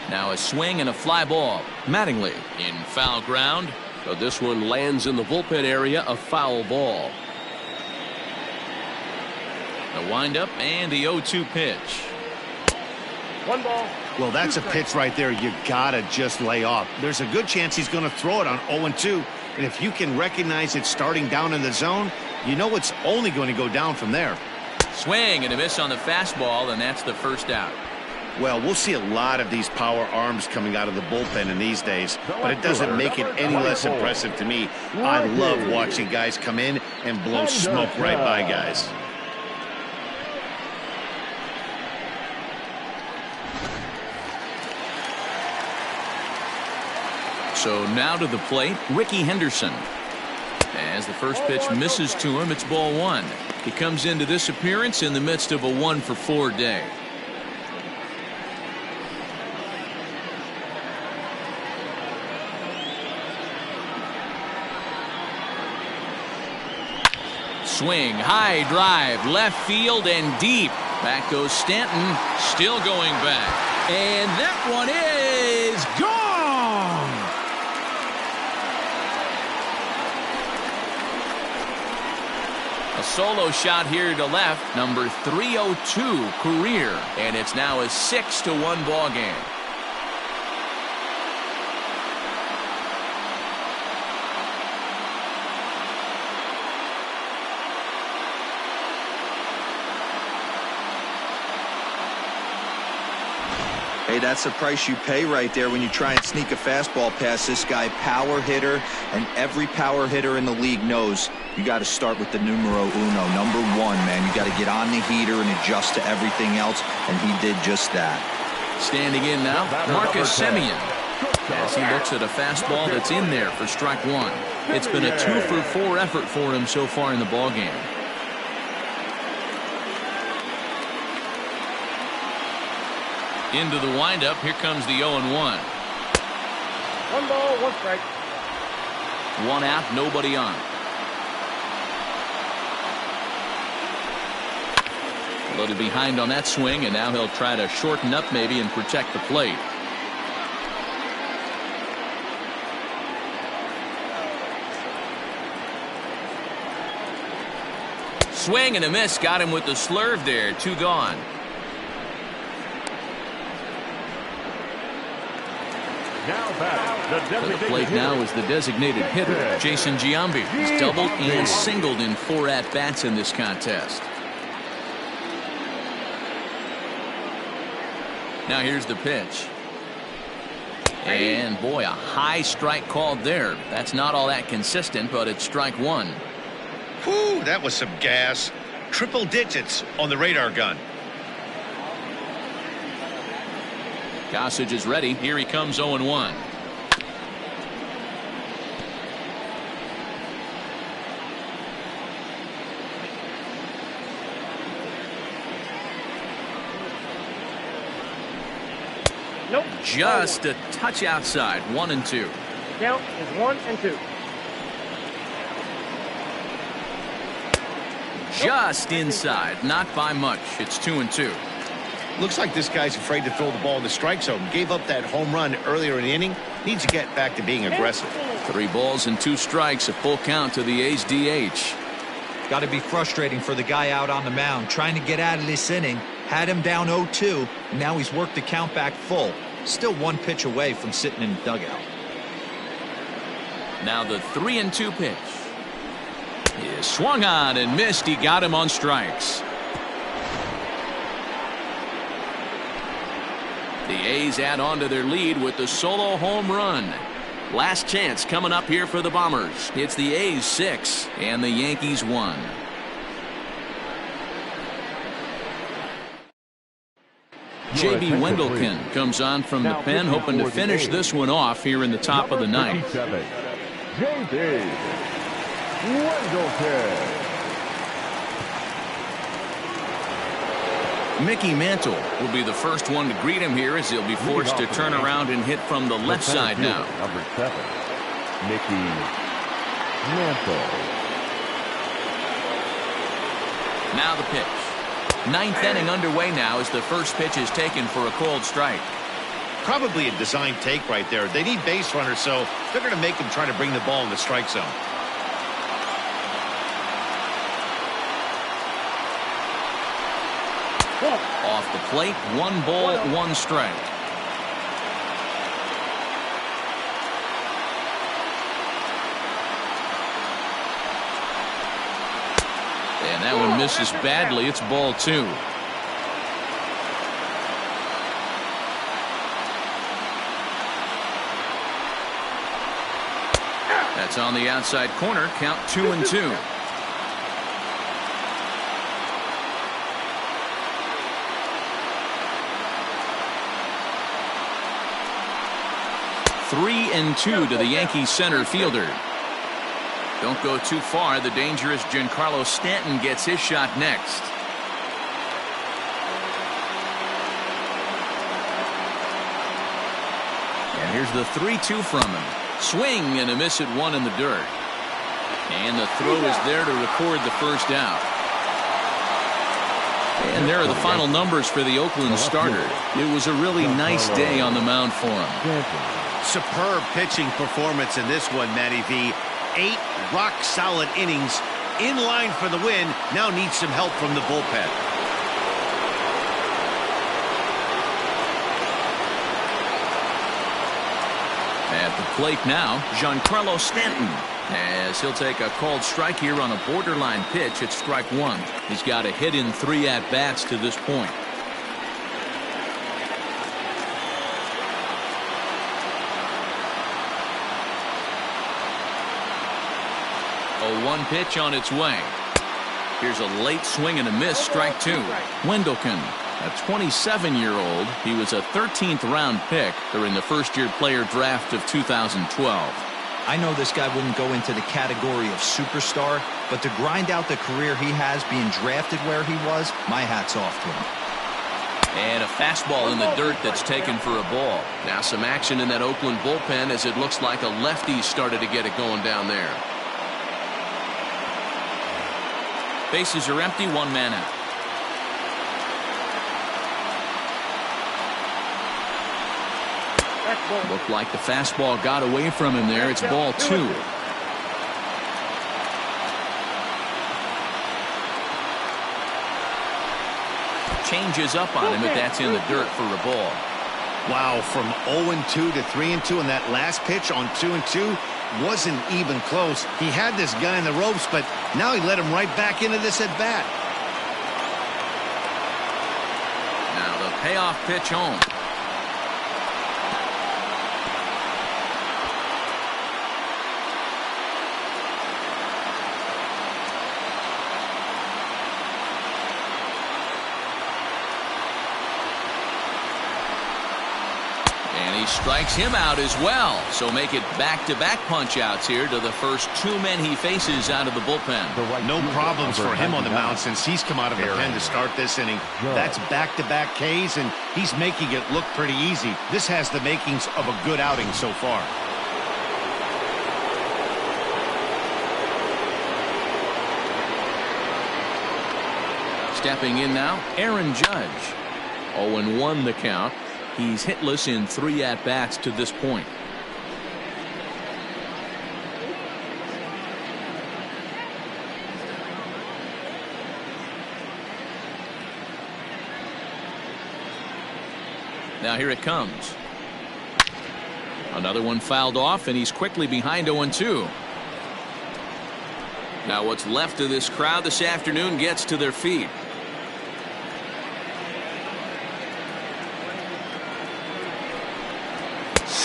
Now a swing and a fly ball. Mattingly in foul ground. But this one lands in the bullpen area, a foul ball. The windup and the 0-2 pitch. 1 ball. Well, that's a pitch right there you gotta just lay off. There's a good chance he's going to throw it on 0-2, and if you can recognize it starting down in the zone, you know it's only going to go down from there. Swing and a miss on the fastball, and that's the first out. Well, we'll see a lot of these power arms coming out of the bullpen in these days, but it doesn't make it any less impressive to me. I love watching guys come in and blow smoke right by guys. So now to the plate, Ricky Henderson. As the first pitch misses to him, it's ball 1. He comes into this appearance in the midst of a 1-for-4 day. Swing, high drive, left field and deep. Back goes Stanton, still going back. And that one is gone! A solo shot here to left, number 302 career. And it's now a 6-1 ball game. Hey, that's the price you pay right there when you try and sneak a fastball past this guy. Power hitter, and every power hitter in the league knows you got to start with the numero uno, number 1, man. You got to get on the heater and adjust to everything else, and he did just that. Standing in now, Marcus Semien. As he looks at a fastball that's in there for strike 1. It's been a 2-for-4 effort for him so far in the ballgame. Into the windup, here comes the 0-1. 1 ball, 1 strike. 1 out, nobody on. A little behind on that swing, and now he'll try to shorten up maybe and protect the plate. Swing and a miss, got him with the slurve there. 2 gone. To the plate now is the designated hitter, Jason Giambi. He's doubled and singled in 4 at-bats in this contest. Now here's the pitch. And boy, a high strike called there. That's not all that consistent, but it's strike 1. Whew, that was some gas. Triple digits on the radar gun. Gossage is ready. Here he comes 0-1. Nope. Just a touch outside. 1-2. Count is 1-2. Just inside. Not by much. It's 2-2. Looks like this guy's afraid to throw the ball in the strike zone. Gave up that home run earlier in the inning. Needs to get back to being aggressive. 3 balls and 2 strikes. A full count to the A's DH. Got to be frustrating for the guy out on the mound trying to get out of this inning. Had him down 0-2, and now he's worked the count back full. Still 1 pitch away from sitting in the dugout. Now the 3-2 pitch. He is swung on and missed. He got him on strikes. The A's add on to their lead with the solo home run. Last chance coming up here for the Bombers. It's the A's 6 and the Yankees 1. J.B. Wendelken comes on from the pen, hoping to finish this one off here in the top of the ninth. J.B. Wendelken. Mickey Mantle will be the first one to greet him here as he'll be forced to turn around and hit from the left side now. Number 7, Mickey Mantle. Now the pitch. Ninth inning underway now as the first pitch is taken for a called strike. Probably a design take right there. They need base runners, so they're going to make him try to bring the ball in the strike zone. Off the plate, 1 ball, 1 strike. And that one misses badly. It's ball 2. That's on the outside corner. Count 2-2. Three and 2 to the Yankees center fielder. Don't go too far. The dangerous Giancarlo Stanton gets his shot next. And here's the 3-2 from him. Swing and a miss at 1 in the dirt. And the throw is there to record the first out. And there are the final numbers for the Oakland starter. It was a really nice day on the mound for him. Superb pitching performance in this one, Matty V. 8 rock-solid innings, in line for the win. Now needs some help from the bullpen. At the plate now, Giancarlo Stanton, as he'll take a called strike here on a borderline pitch at strike 1. He's got a hit in 3 at-bats to this point. 0-1 pitch on its way. Here's a late swing and a miss, strike 2. Wendelken, a 27-year-old. He was a 13th round pick during the first-year player draft of 2012. I know this guy wouldn't go into the category of superstar, but to grind out the career he has being drafted where he was, my hat's off to him. And a fastball in the dirt that's taken for a ball. Now some action in that Oakland bullpen as it looks like a lefty started to get it going down there. Bases are empty, 1 man out. Looked like the fastball got away from him there. It's ball 2. Changes up on him, but that's in the dirt for a ball. Wow, from 0-2 to 3-2 in that last pitch on 2-2 wasn't even close. He had this guy in the ropes, but now he let him right back into this at bat. Now the payoff pitch home. Strikes him out as well, so make it back-to-back punch-outs here to the first 2 men he faces out of the bullpen. No problems for him on the mound since he's come out of the pen to start this inning. That's back-to-back Ks, and he's making it look pretty easy. This has the makings of a good outing so far. Stepping in now, Aaron Judge. 0-1 the count. He's hitless in 3 at-bats to this point. Now here it comes. Another one fouled off, and he's quickly behind 0-2. Now what's left of this crowd this afternoon gets to their feet.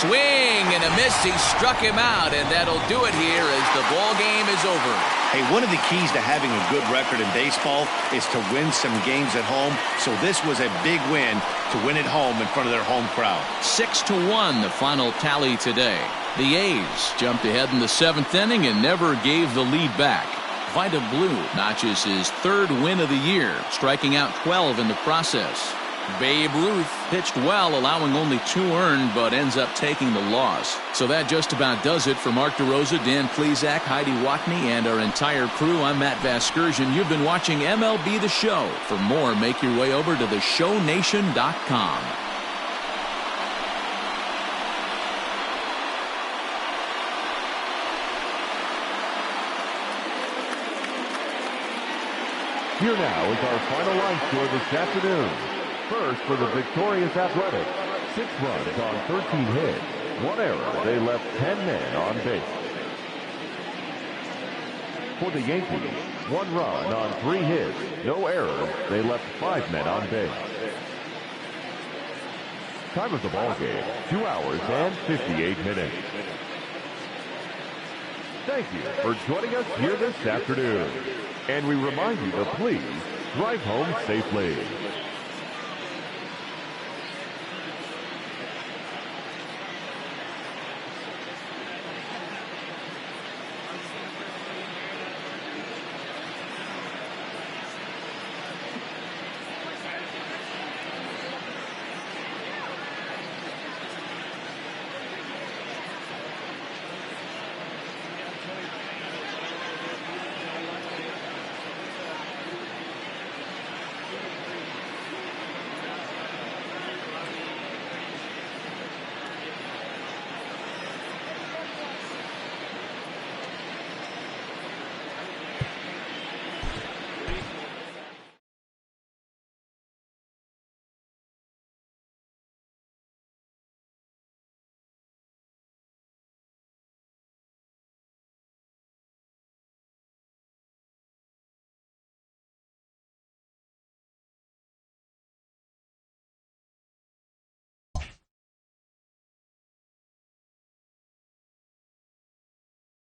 swing and a miss. He struck him out, and that'll do it here as the ball game is over. Hey, one of the keys to having a good record in baseball is to win some games at home. So this was a big win to win at home in front of their home crowd. 6-1 the final tally today. The A's jumped ahead in the 7th inning and never gave the lead back. Vida Blue notches his 3rd win of the year, striking out 12 in the process. Babe Ruth pitched well, allowing only 2 earned, but ends up taking the loss. So that just about does it for Mark DeRosa, Dan Plesac, Heidi Watney, and our entire crew. I'm Matt Vasgersian. You've been watching MLB The Show. For more, make your way over to theshownation.com. Here now is our final line score this afternoon. First for the victorious Athletics, 6 runs on 13 hits, 1 error. They left 10 men on base. For the Yankees, 1 run on 3 hits, no errors. They left 5 men on base. Time of the ball game, 2 hours and 58 minutes. Thank you for joining us here this afternoon. And we remind you to please drive home safely.